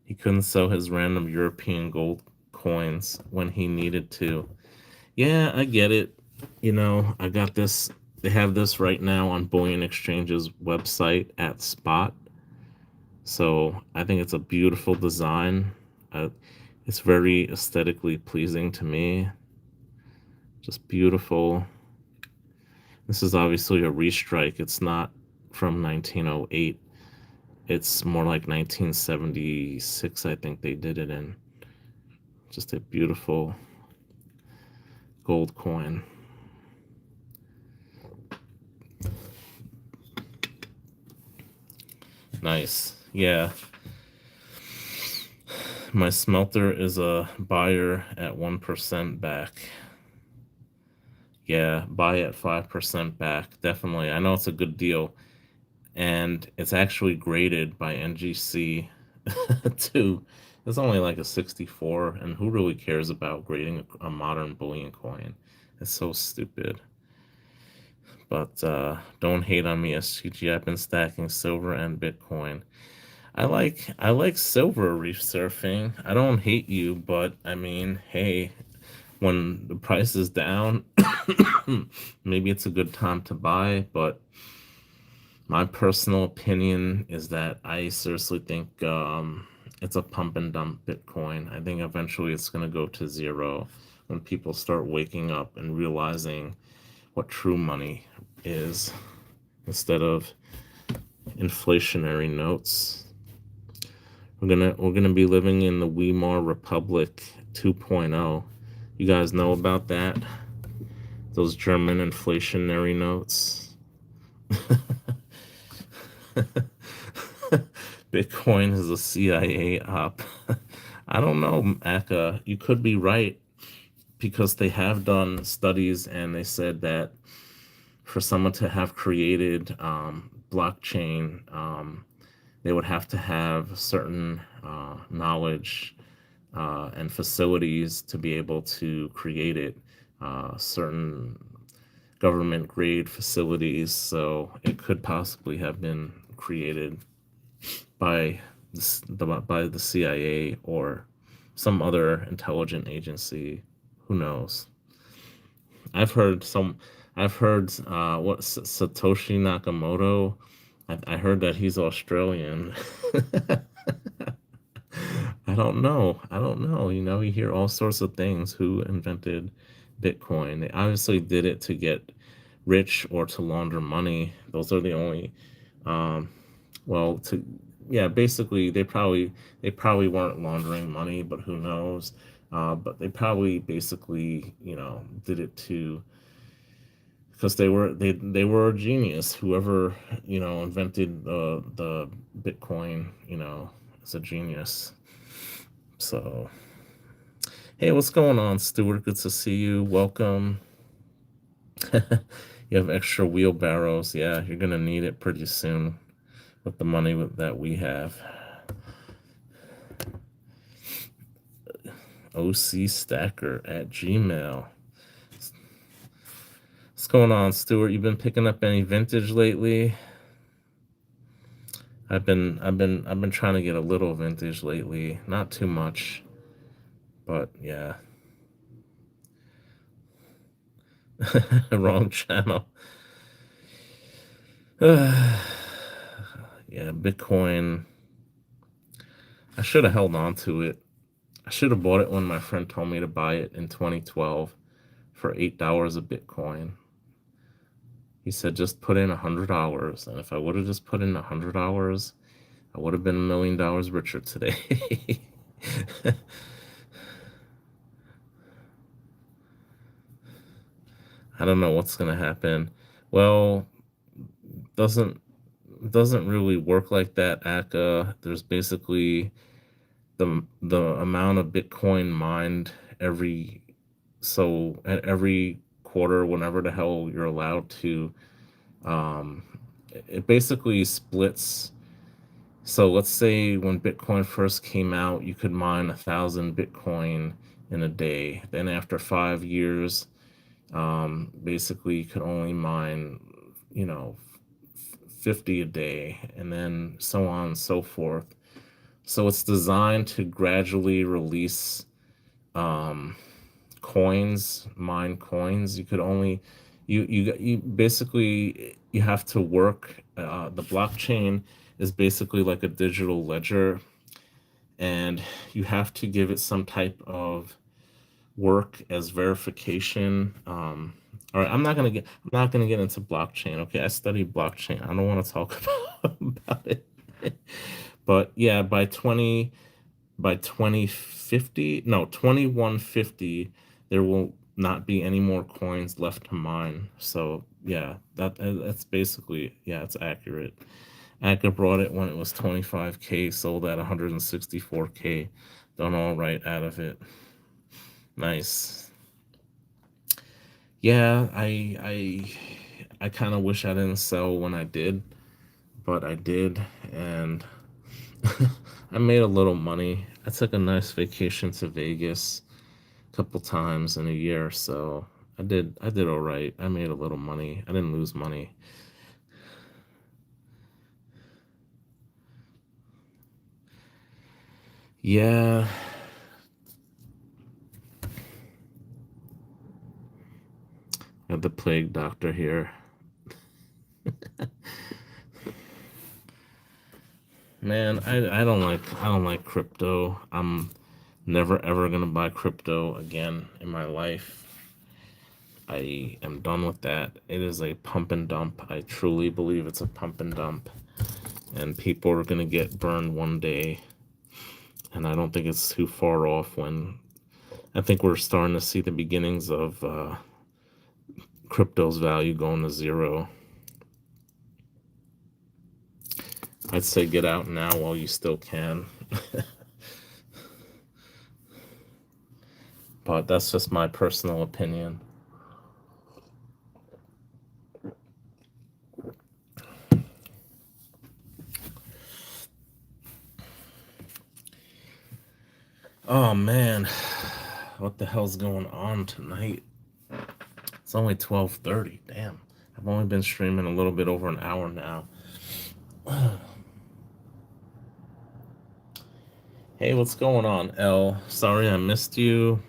He couldn't sell his random European gold coins when he needed to. Yeah, I get it. I got this. They have this right now on Bullion Exchange's website at Spot. So I think it's a beautiful design. Uh, it's very aesthetically pleasing to me. Just beautiful. This is obviously a restrike. It's not from 1908. It's more like 1976, I think they did it in. Just a beautiful gold coin. Nice. Yeah. My smelter is a buyer at 1% back. Yeah, buy at 5% back. Definitely. I know it's a good deal. And it's actually graded by NGC too. It's only like a 64, and who really cares about grading a modern bullion coin? It's so stupid. But don't hate on me, STG. I've been stacking silver and Bitcoin. I like silver reef surfing. I don't hate you, but I mean, hey, when the price is down, maybe it's a good time to buy, but my personal opinion is that I seriously think it's a pump and dump Bitcoin. I think eventually it's going to go to zero when people start waking up and realizing what true money is instead of inflationary notes. We're gonna be living in the Weimar Republic 2.0. You guys know about that? Those German inflationary notes. Bitcoin is a CIA op. I don't know, Aka. You could be right because they have done studies and they said that for someone to have created blockchain, they would have to have certain knowledge and facilities to be able to create it, certain government grade facilities. So it could possibly have been created by the CIA or some other intelligent agency. Who knows? I've heard some. I've heard what Satoshi Nakamoto. I heard that he's Australian. I don't know. I don't know. You hear all sorts of things. Who invented Bitcoin? They obviously did it to get rich or to launder money. Those are the only um, well, to yeah, basically they probably weren't laundering money, but who knows? But they probably basically did it to because they were a genius. Whoever invented the Bitcoin, is a genius. So hey, what's going on, Stuart? Good to see you. Welcome. You have extra wheelbarrows. Yeah, you're gonna need it pretty soon with the money that we have. OCStacker@gmail. What's going on, Stuart? You been picking up any vintage lately? I've been trying to get a little vintage lately. Not too much, but yeah. Wrong channel. Yeah, Bitcoin. I should have held on to it. I should have bought it when my friend told me to buy it in 2012 for $8 a Bitcoin. He said just put in $100, and if I would have just put in $100, I would have been $1 million richer today. I don't know what's gonna happen. Well, doesn't doesn't really work like that, Aka. There's basically the amount of Bitcoin mined at every quarter, whenever the hell you're allowed to. Um, it basically splits. So let's say when Bitcoin first came out, you could mine 1,000 Bitcoin in a day. Then after 5 years, basically you could only mine, you know, 50 a day, and then so on and so forth. So it's designed to gradually release um, coins, mine coins. You could only you basically you have to work. The blockchain is basically like a digital ledger, and you have to give it some type of work as verification. All right, I'm not gonna get into blockchain. Okay, I studied blockchain. I don't want to talk about it. But yeah, by 2050, no, 2150, there will not be any more coins left to mine. So yeah, that's basically, yeah, it's accurate. Akka brought it when it was 25K, sold at 164K. Done all right out of it. Nice. Yeah, I kind of wish I didn't sell when I did, but I did, and I made a little money. I took a nice vacation to Vegas a couple times in a year, so I did all right. I made a little money. I didn't lose money. Yeah, I have the plague doctor here. Man, I don't like crypto. I'm never ever gonna buy crypto again in my life. I am done with that. It is a pump and dump. I truly believe it's a pump and dump, and people are gonna get burned one day. And I don't think it's too far off when I think we're starting to see the beginnings of crypto's value going to zero. I'd say get out now while you still can. But that's just my personal opinion. Oh man, what the hell's going on tonight? It's only 12:30. Damn. I've only been streaming a little bit over an hour now. Hey, what's going on, L? Sorry I missed you.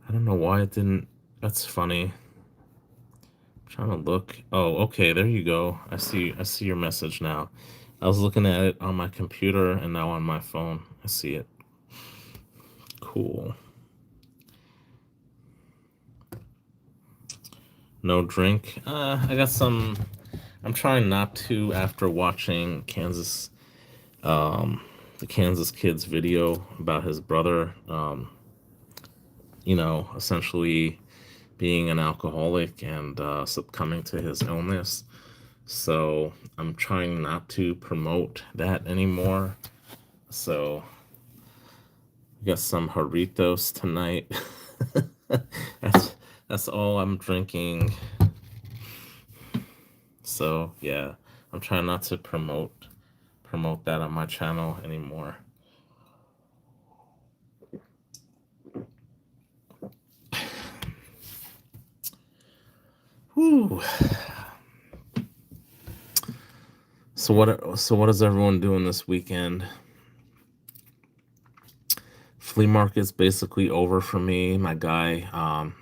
I don't know why it didn't. That's funny. I'm trying to look. Oh, okay, there you go. I see your message now. I was looking at it on my computer and now on my phone. I see it. Cool. No drink. I got some. I'm trying not to after watching the Kansas kid's video about his brother, essentially being an alcoholic and succumbing to his illness. So I'm trying not to promote that anymore. So I got some Jarritos tonight. that's that's all I'm drinking. So yeah, I'm trying not to promote that on my channel anymore. Whew. So what is everyone doing this weekend? Flea market's basically over for me. My guy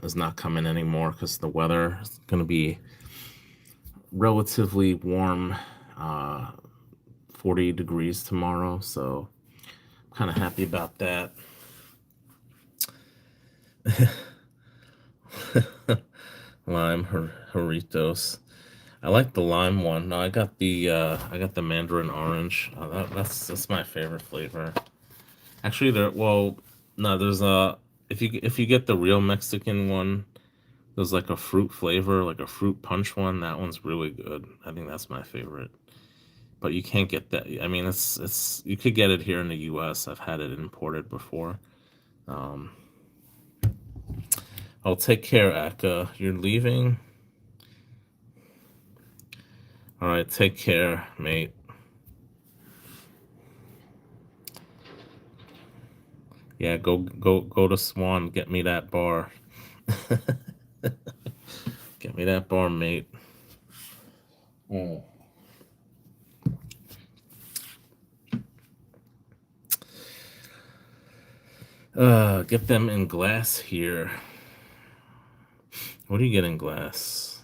is not coming anymore because the weather is going to be relatively warm, uh, 40 degrees tomorrow. So I'm kind of happy about that. Lime Jarritos. I like the lime one. No, I got the mandarin orange. That's my favorite flavor. Actually, no, there's if you get the real Mexican one, there's like a fruit flavor, like a fruit punch one. That one's really good. I think that's my favorite. But you can't get that. I mean, it's you could get it here in the U.S. I've had it imported before. Um, I'll take care, Akka. You're leaving. All right, take care, mate. Yeah, go to Swan. Get me that bar. Get me that bar, mate. Mm. Get them in glass here. What do you get in glass?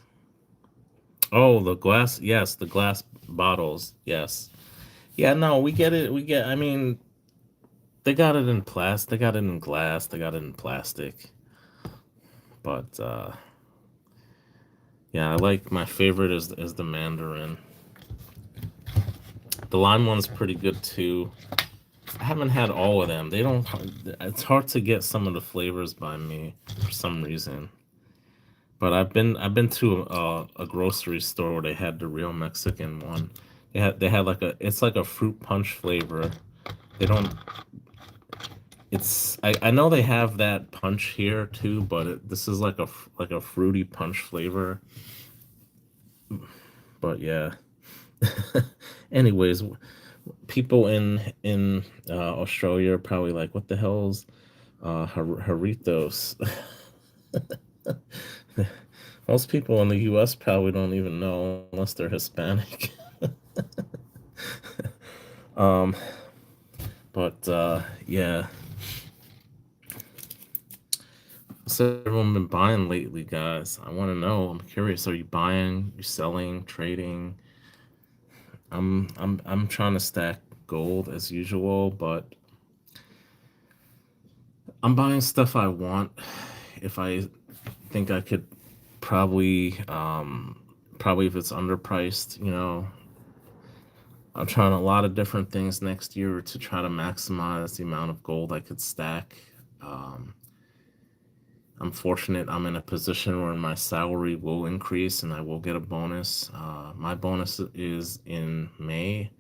Oh, the glass. Yes, the glass bottles. Yes. Yeah, no, we get it. I mean, they got it in plastic. They got it in glass. They got it in plastic. But yeah, I like my favorite is the Mandarin. The lime one's pretty good too. I haven't had all of them. They don't. It's hard to get some of the flavors by me for some reason. But I've been to a grocery store where they had the real Mexican one. They had like a it's like a fruit punch flavor. They don't. I know they have that punch here too, but this is like like a fruity punch flavor. But yeah. Anyways, people in Australia are probably like, "What the hell's Jarritos?" Most people in the U.S. probably don't even know unless they're Hispanic. um, but yeah, so everyone been buying lately, guys? I want to know. I'm curious. Are you buying? You selling? Trading? I'm trying to stack gold as usual, but I'm buying stuff I want. If I think I could probably probably if it's underpriced, I'm trying a lot of different things next year to try to maximize the amount of gold I could stack. Um, I'm fortunate I'm in a position where my salary will increase and I will get a bonus. My bonus is in May.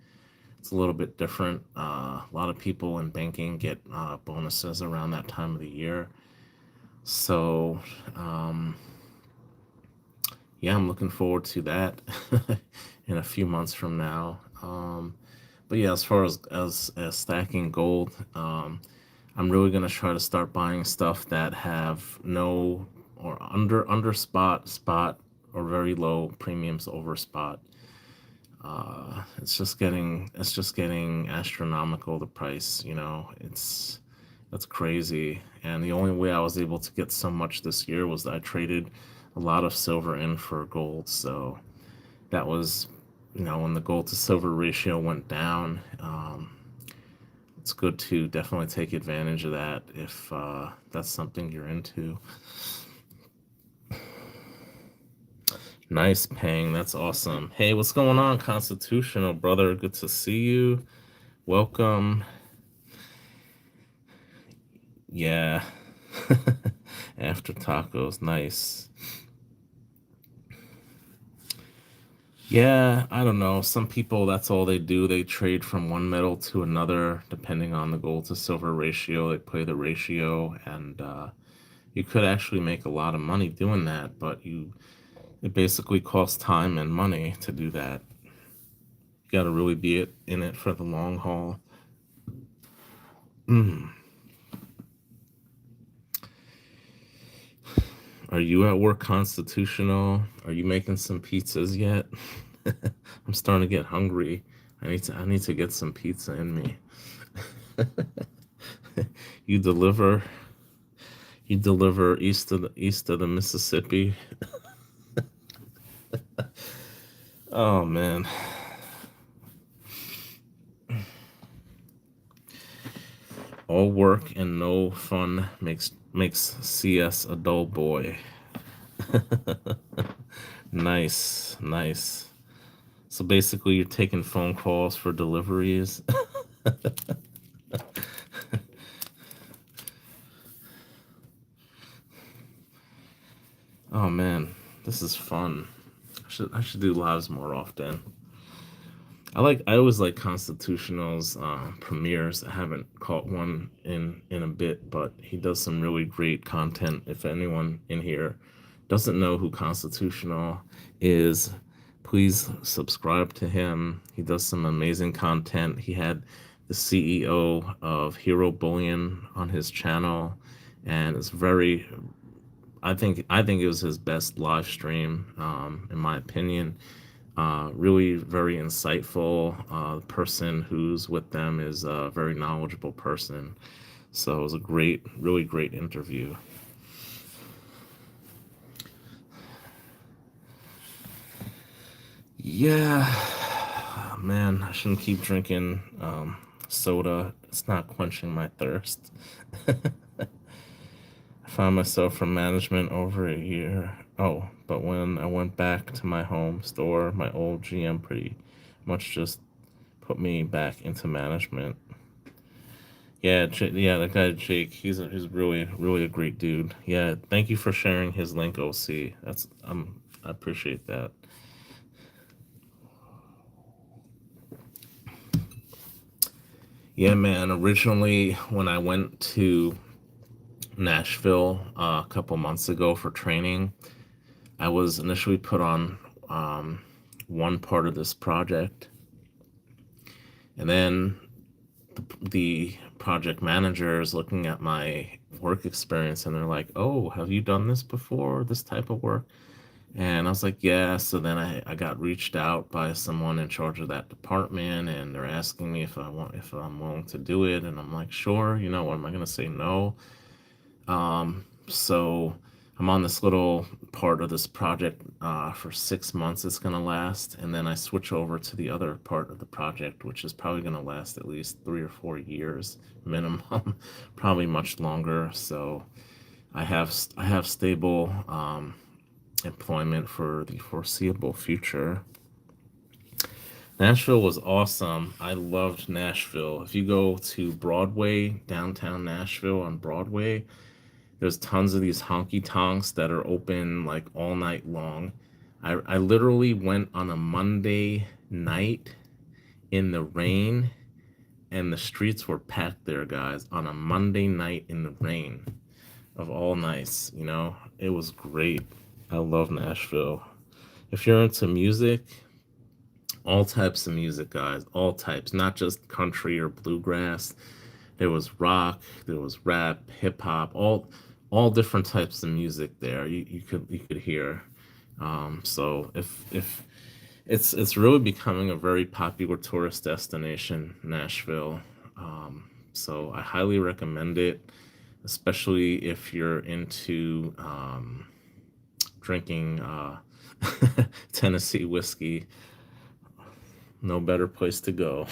It's a little bit different. A lot of people in banking get bonuses around that time of the year. So, um, yeah, I'm looking forward to that in a few months from now. But yeah, as far as stacking gold, I'm really gonna try to start buying stuff that have no or under spot or very low premiums over spot. It's just getting astronomical, the price. That's crazy. And the only way I was able to get so much this year was that I traded a lot of silver in for gold. So that was, when the gold to silver ratio went down. It's good to definitely take advantage of that if that's something you're into. Nice, Pang. That's awesome. Hey, what's going on, Constitutional brother? Good to see you. Welcome. Yeah. After tacos, nice. Yeah, I don't know. Some people, that's all they do. They trade from one metal to another, depending on the gold to silver ratio. They play the ratio, and you could actually make a lot of money doing that, but it basically costs time and money to do that. You got to really be in it for the long haul. Mm. Are you at work, Constitutional? Are you making some pizzas yet? I'm starting to get hungry. I need to get some pizza in me. You deliver you deliver east of the Mississippi. Oh man. All work and no fun makes CS a dull boy. Nice, nice. So basically you're taking phone calls for deliveries. Oh man, this is fun. I should do lives more often. I always like Constitutional's premieres. I haven't caught one in a bit, but he does some really great content. If anyone in here doesn't know who Constitutional is, please subscribe to him. He does some amazing content. He had the CEO of Hero Bullion on his channel, and it's very. I think it was his best live stream, in my opinion. Really very insightful. The person who's with them is a very knowledgeable person. So it was a really great interview. Yeah, man, I shouldn't keep drinking soda. It's not quenching my thirst. I found myself from management over a year. Oh, but when I went back to my home store, my old GM pretty much just put me back into management. Yeah, yeah, that guy Jake, he's really a great dude. Yeah, thank you for sharing his link, OC. I appreciate that. Yeah, man. Originally, when I went to Nashville a couple months ago for training, I was initially put on um, one part of this project, and then the project manager is looking at my work experience, and they're like, "Oh, have you done this before? This type of work?" And I was like, yeah. So then I got reached out by someone in charge of that department, and they're asking me if I'm willing to do it, and I'm like, sure. What am I gonna say no? So I'm on this little part of this project for 6 months. It's gonna last, and then I switch over to the other part of the project, which is probably gonna last at least 3 or 4 years minimum, probably much longer. So I have stable employment for the foreseeable future. Nashville was awesome. I loved Nashville. If you go to Broadway, downtown Nashville on Broadway, there's tons of these honky tonks that are open like all night long. I literally went on a Monday night in the rain, and the streets were packed there, guys, on a Monday night in the rain of all nights. It was great. I love Nashville. If you're into music, all types of music, guys, all types, not just country or bluegrass. There was rock, there was rap, hip hop, all different types of music there. You could hear. So if it's really becoming a very popular tourist destination, Nashville. So I highly recommend it, especially if you're into drinking Tennessee whiskey. No better place to go.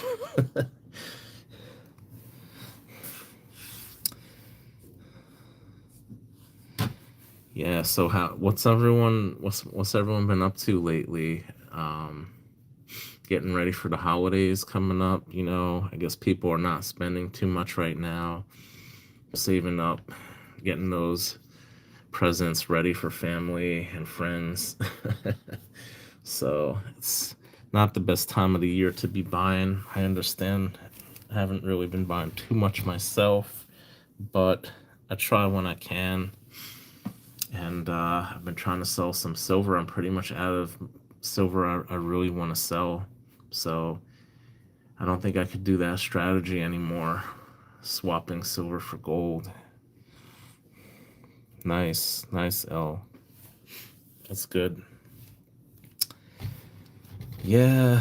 Yeah, so what's everyone been up to lately? Getting ready for the holidays coming up, I guess people are not spending too much right now, saving up, getting those presents ready for family and friends. So, it's not the best time of the year to be buying. I understand. I haven't really been buying too much myself, but I try when I can. And I've been trying to sell some silver. I'm pretty much out of silver I really want to sell. So I don't think I could do that strategy anymore. Swapping silver for gold. Nice, nice L. That's good. Yeah,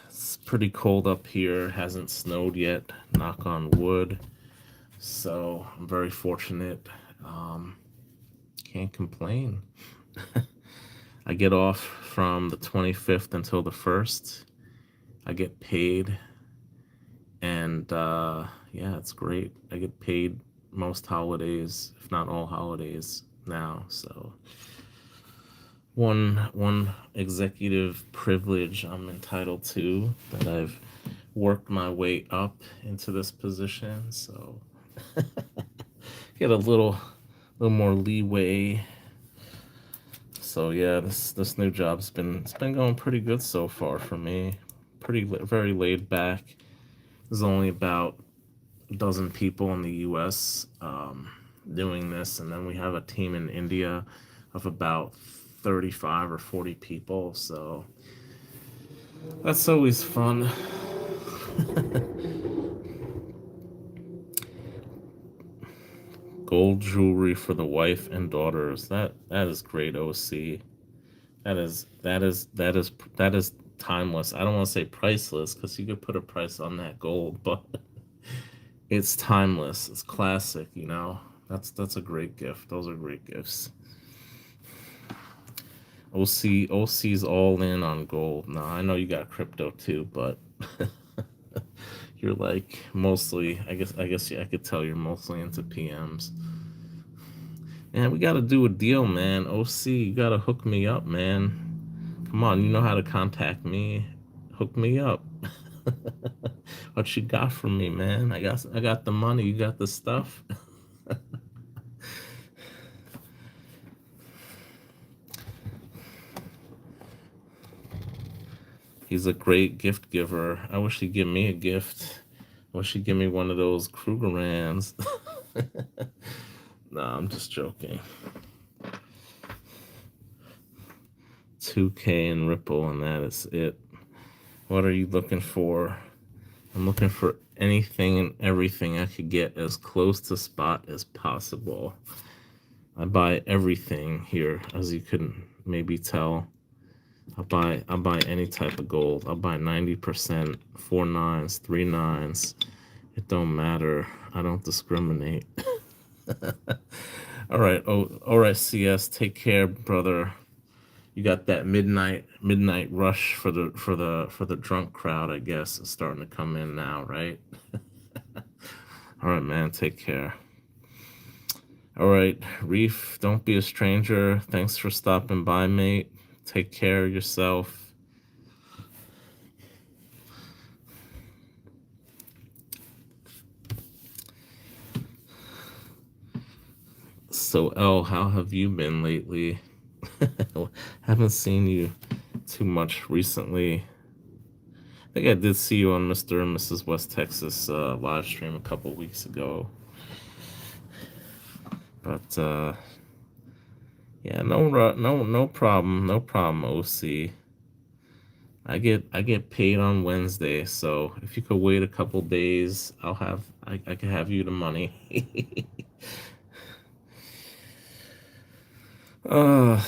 it's pretty cold up here. Hasn't snowed yet, knock on wood. So I'm very fortunate. Um, can't complain. I get off from the 25th until the 1st. I get paid, and yeah, it's great. I get paid most holidays, if not all holidays now. So one executive privilege I'm entitled to, that I've worked my way up into this position. So get a little more leeway. So yeah, this new job's been going pretty good so far for me. Very laid back. There's only about a dozen people in the U.S. Doing this, and then we have a team in India of about 35 or 40 people. So that's always fun. Gold jewelry for the wife and daughters. That is great, OC. That is timeless. I don't want to say priceless because you could put a price on that gold, but It's timeless. It's classic, you know. That's a great gift. Those are great gifts. OC's all in on gold. Now I know you got crypto too, but you're like mostly. I guess yeah, I could tell you're mostly into PMs. Man, we got to do a deal, man. OC, you got to hook me up, man. Come on, you know how to contact me. Hook me up. What you got for me, man? I got the money. You got the stuff. He's a great gift giver. I wish he'd give me a gift. I wish he'd give me one of those Krugerrands. No, I'm just joking. 2K and Ripple, and that is it. What are you looking for? I'm looking for anything and everything I could get as close to spot as possible. I buy everything here, as you can maybe tell. I'll buy any type of gold. I'll buy 90%, 4 9s, 3 9s. It don't matter. I don't discriminate. All right, CS. Take care, brother. You got that midnight rush for the drunk crowd, I guess, is starting to come in now, right? All right, man. Take care. All right, Reef. Don't be a stranger. Thanks for stopping by, mate. Take care of yourself. So, L, how have you been lately? Haven't seen you too much recently. I think I did see you on Mr. and Mrs. West Texas live stream a couple weeks ago. But yeah, no problem, no problem, OC. I get paid on Wednesday, so if you could wait a couple days, I can have you the money. uh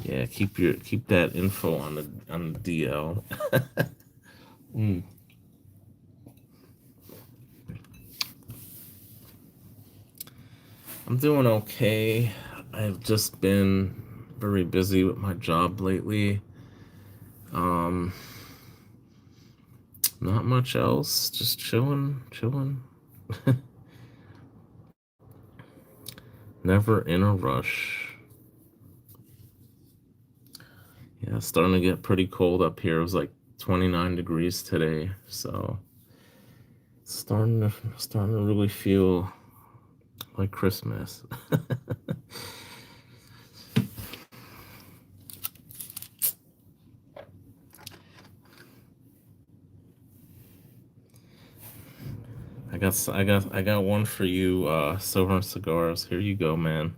yeah, keep that info on the DL. Mm. I'm doing okay. I've just been very busy with my job lately. Um, Not much else. Just chilling, chilling. Never in a rush. Yeah, it's starting to get pretty cold up here. It was like 29 degrees today, so it's starting to really feel like Christmas. I got one for you, Silver and Cigars. Here you go, man.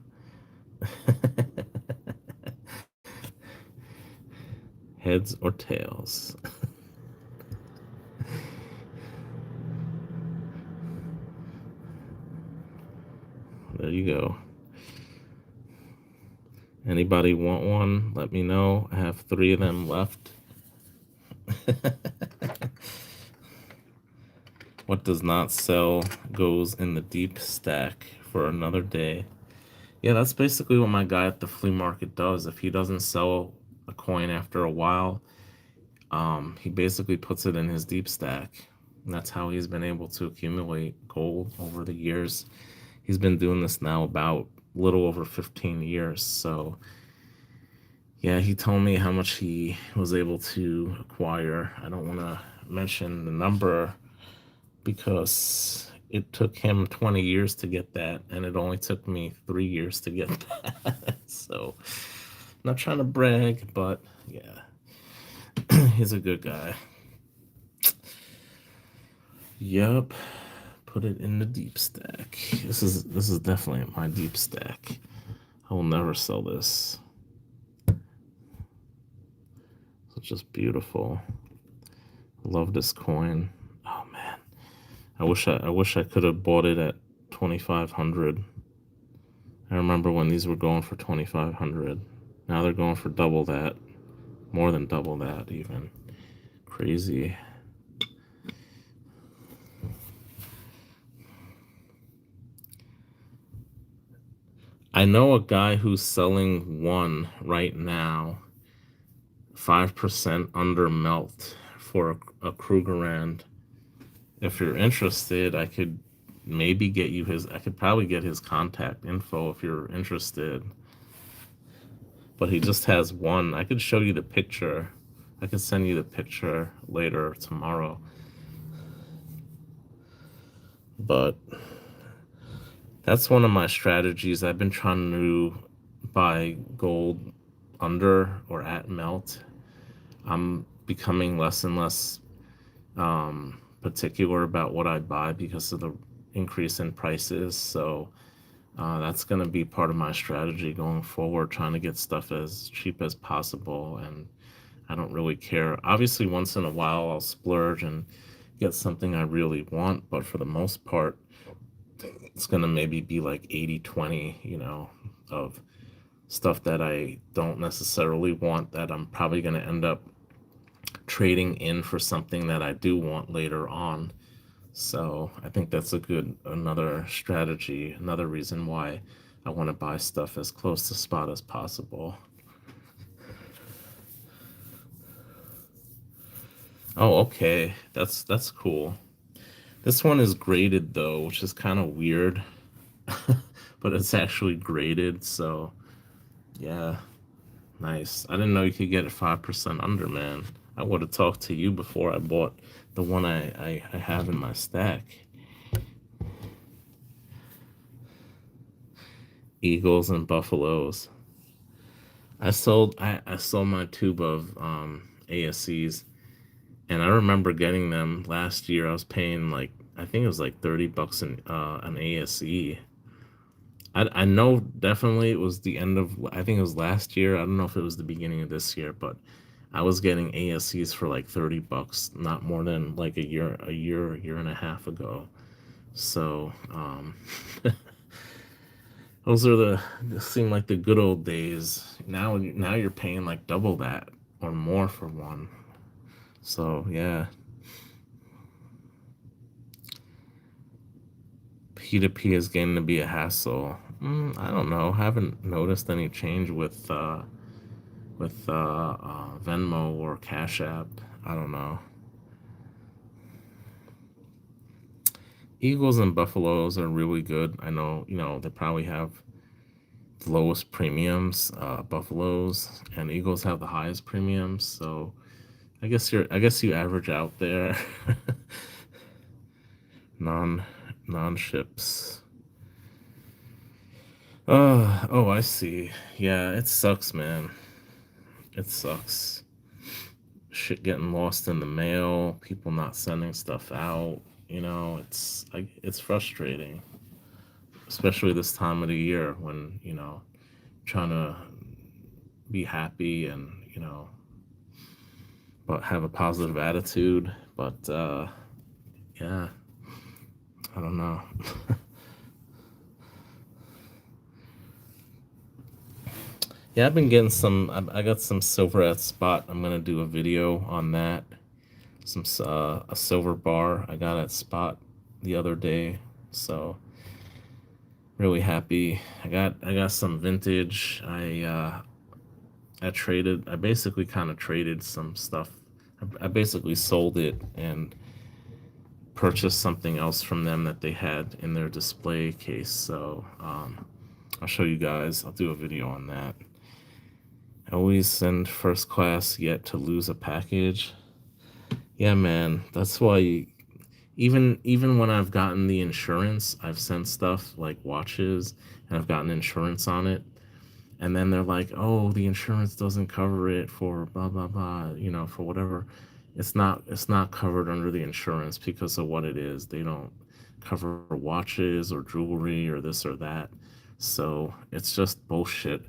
Heads or tails? There you go. Anybody want one? Let me know. I have 3 of them left. What does not sell goes in the deep stack for another day. Yeah, that's basically what my guy at the flea market does. If he doesn't sell a coin after a while, he basically puts it in his deep stack. And that's how he's been able to accumulate gold over the years. He's been doing this now about a little over 15 years. So, yeah, he told me how much he was able to acquire. I don't want to mention the number because it took him 20 years to get that, and it only took me 3 years to get that. So, not trying to brag, but yeah, he's a good guy. Yup. Put it in the deep stack. This is definitely my deep stack. I will never sell this. It's just beautiful. Love this coin. Oh man. I wish I could have bought it at 2,500. I remember when these were going for 2,500. Now they're going for double that. more than double that even. Crazy. I know a guy who's selling one right now, 5% under melt for a Krugerrand. If you're interested, I could maybe get you his, I could probably get his contact info if you're interested. But he just has one. I could show you the picture. I could send you the picture later tomorrow. But that's one of my strategies. I've been trying to buy gold under or at melt. I'm becoming less and less particular about what I buy because of the increase in prices. So that's going to be part of my strategy going forward, trying to get stuff as cheap as possible. And I don't really care. Obviously, once in a while, I'll splurge and get something I really want. But for the most part, it's going to maybe be like 80-20, of stuff that I don't necessarily want that I'm probably going to end up trading in for something that I do want later on. So I think that's another strategy, another reason why I want to buy stuff as close to spot as possible. Oh, okay. That's cool. This one is graded though, which is kind of weird, but it's actually graded. So yeah, nice. I didn't know you could get it 5% under, man. I would have talked to you before I bought the one I have in my stack. Eagles and Buffaloes. I sold my tube of ASCs, and I remember getting them last year. I was paying like, I think it was like $30 an ASE. I know definitely it was the end of, I think it was last year. I don't know if it was the beginning of this year, but I was getting ASCs for like $30, not more than like a year and a half ago. So those are they seem like the good old days. Now you're paying like double that or more for one. So yeah, P2P is getting to be a hassle. I don't know. Haven't noticed any change with Venmo or Cash App. I don't know. Eagles and Buffaloes are really good. I know, they probably have the lowest premiums. Buffaloes and Eagles have the highest premiums. So I guess you average out there. non non ships. Oh, I see. Yeah, it sucks, man. It sucks. Shit getting lost in the mail, people not sending stuff out. It's frustrating, especially this time of the year when trying to be happy and but have a positive attitude. But yeah, I don't know. Yeah, I've been getting some. I got some silver at Spot. I'm gonna do a video on that. Some a silver bar I got at Spot the other day. So really happy. I got some vintage. I traded. I basically kind of traded some stuff. I basically sold it and purchased something else from them that they had in their display case. So I'll show you guys. I'll do a video on that. I always send first class yet to lose a package. Yeah, man. That's why even when I've gotten the insurance, I've sent stuff like watches and I've gotten insurance on it. And then they're like, "Oh, the insurance doesn't cover it for blah blah blah, for whatever." It's not covered under the insurance because of what it is. They don't cover watches or jewelry or this or that. So, it's just bullshit.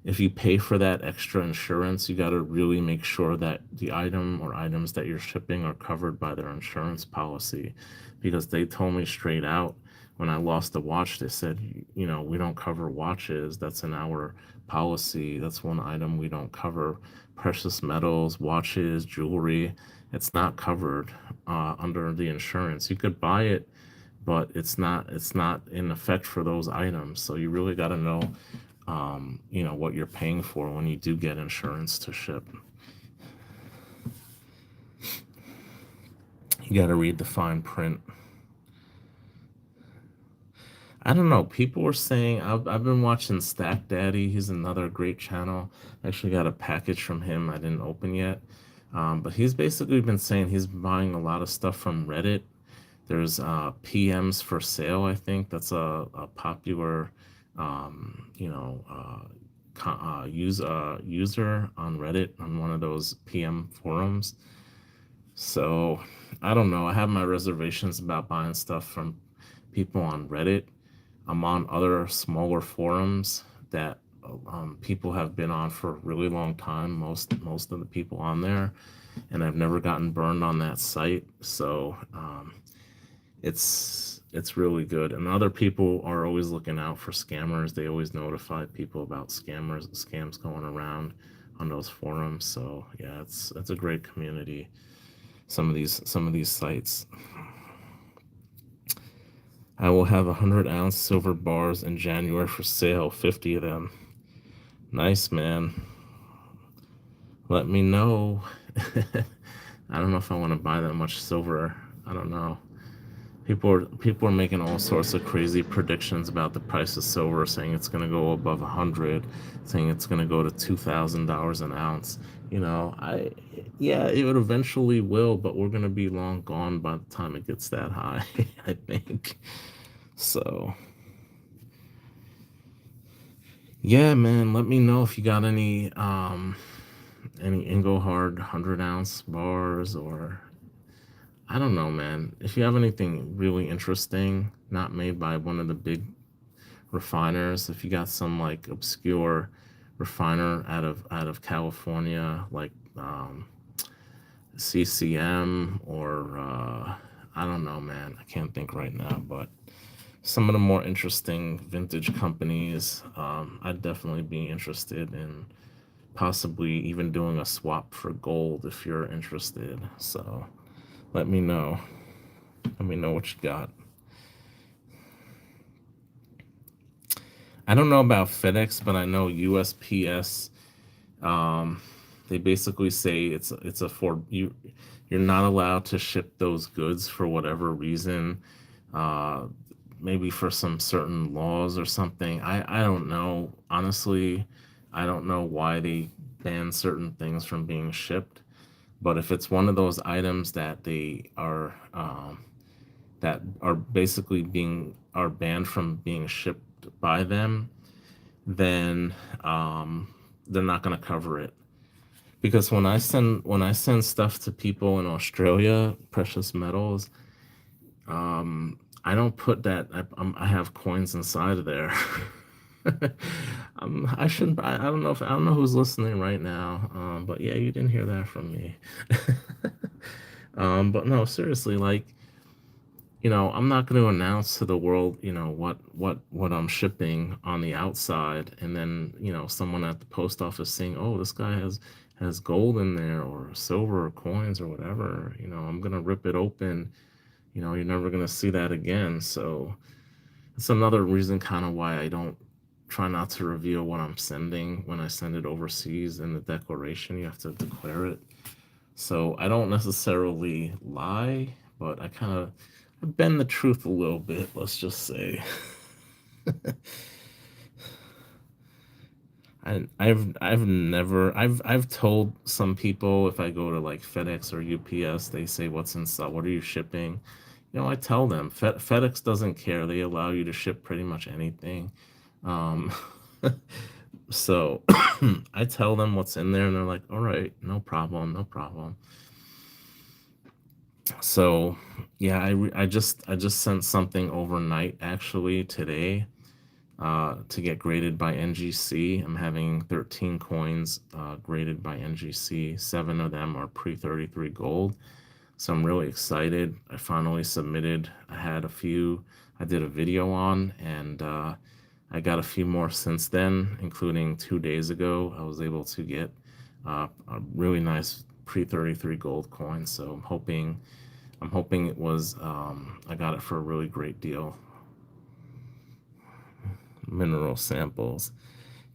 If you pay for that extra insurance, you got to really make sure that the item or items that you're shipping are covered by their insurance policy, because they told me straight out when I lost the watch, they said, we don't cover watches. That's in our policy. That's one item we don't cover. precious metals, watches, jewelry. It's not covered under the insurance. You could buy it, but it's not in effect for those items. So you really got to know, what you're paying for when you do get insurance to ship. You got to read the fine print. I don't know. People were saying I've been watching Stack Daddy. He's another great channel. I actually got a package from him I didn't open yet. But he's basically been saying he's buying a lot of stuff from Reddit. There's PMs for sale. I think that's a popular, user on Reddit on one of those PM forums. So I don't know. I have my reservations about buying stuff from people on Reddit. I'm on other smaller forums that people have been on for a really long time. Most of the people on there, and I've never gotten burned on that site. So it's really good. And other people are always looking out for scammers. They always notify people about scams going around on those forums. So yeah, it's a great community. Some of these sites. I will have 100-ounce silver bars in January for sale, 50 of them. Nice, man. Let me know. I don't know if I want to buy that much silver. I don't know. People are making all sorts of crazy predictions about the price of silver, saying it's going to go above 100, saying it's going to go to $2,000 an ounce. Yeah, it would eventually will, but we're going to be long gone by the time it gets that high, I think. So, yeah, man, let me know if you got any Engelhard 100-ounce bars, or I don't know, man. If you have anything really interesting, not made by one of the big refiners, if you got some like obscure refiner out of California, like CCM, or I don't know, man. I can't think right now, but some of the more interesting vintage companies, I'd definitely be interested in possibly even doing a swap for gold if you're interested. So let me know. Let me know what you got. I don't know about FedEx, but I know USPS. Um, they basically say it's a for you. You're not allowed to ship those goods for whatever reason. Uh, Maybe for some certain laws or something. I don't know. Honestly, I don't know why they ban certain things from being shipped. But if it's one of those items that are basically being are banned from being shipped by them, then they're not going to cover it. Because when I send stuff to people in Australia, precious metals, I don't put that. I have coins inside of there. I shouldn't. I don't know who's listening right now. But yeah, you didn't hear that from me. But no, seriously, like, I'm not going to announce to the world, what I'm shipping on the outside, and then, someone at the post office saying, "Oh, this guy has gold in there, or silver, or coins, or whatever." I'm gonna rip it open. You're never gonna see that again. So it's another reason, kind of, why I don't try not to reveal what I'm sending when I send it overseas. In the declaration, you have to declare it. So I don't necessarily lie, but I bend the truth a little bit, let's just say. I've told some people, if I go to like FedEx or UPS, they say, "What's inside? What are you shipping?" I tell them FedEx doesn't care. They allow you to ship pretty much anything. Um, so I tell them what's in there, and they're like, "All right, no problem, no problem." So yeah, I just sent something overnight actually today to get graded by NGC. I'm having 13 coins graded by NGC. 7 of them are pre-33 gold. So I'm really excited. I finally submitted. I did a video on, and I got a few more since then, including 2 days ago. I was able to get a really nice pre-33 gold coin. So I'm hoping it was I got it for a really great deal. Mineral samples.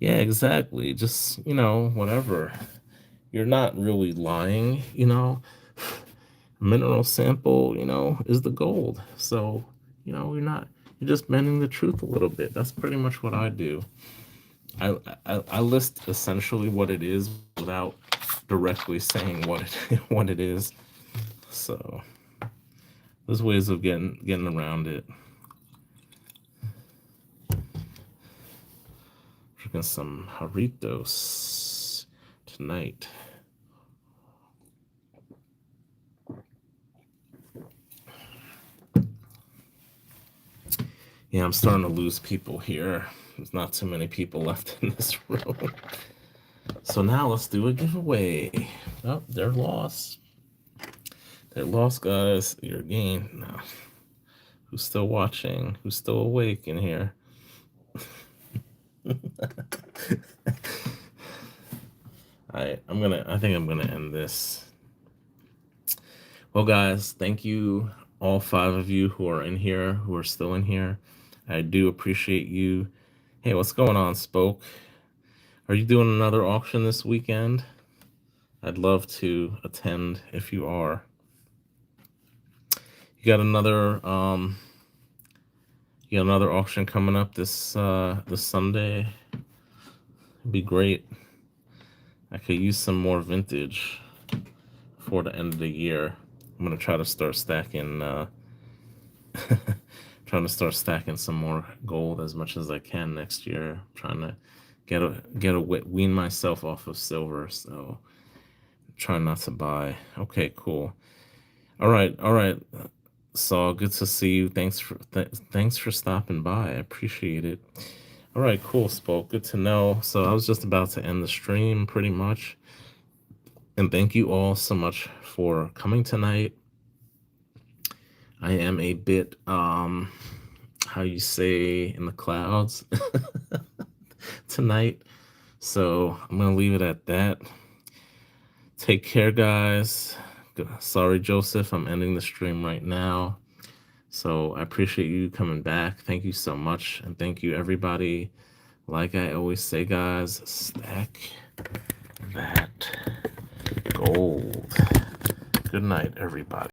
Yeah, exactly. Just, whatever. You're not really lying, Mineral sample, is the gold. So, you're just bending the truth a little bit. That's pretty much what I do. I list essentially what it is without directly saying what it is. So there's ways of getting around it. Drinking some Jarritos tonight. Yeah, I'm starting to lose people here. There's not too many people left in this room. So now let's do a giveaway. Oh, they're lost. They're lost, guys. You're gain. No. Who's still watching? Who's still awake in here? I think I'm gonna end this. Well, guys, thank you, all 5 of you who are in here, who are still in here. I do appreciate you. Hey, what's going on, Spoke? Are you doing another auction this weekend? I'd love to attend if you are. You got another auction coming up this Sunday. It'd be great. I could use some more vintage for the end of the year. I'm gonna try to start stacking trying to start stacking some more gold as much as I can next year. Trying to wean myself off of silver, so trying not to buy. Okay, cool. All right. Saul, good to see you. Thanks for stopping by. I appreciate it. All right, cool, Spoke. Good to know. So I was just about to end the stream pretty much. And thank you all so much for coming tonight. I am a bit how you say, in the clouds tonight. So I'm gonna leave it at that. Take care, guys. Sorry, Joseph, I'm ending the stream right now. So I appreciate you coming back. Thank you so much. And thank you, everybody. Like I always say, guys, stack that gold. Good night, everybody.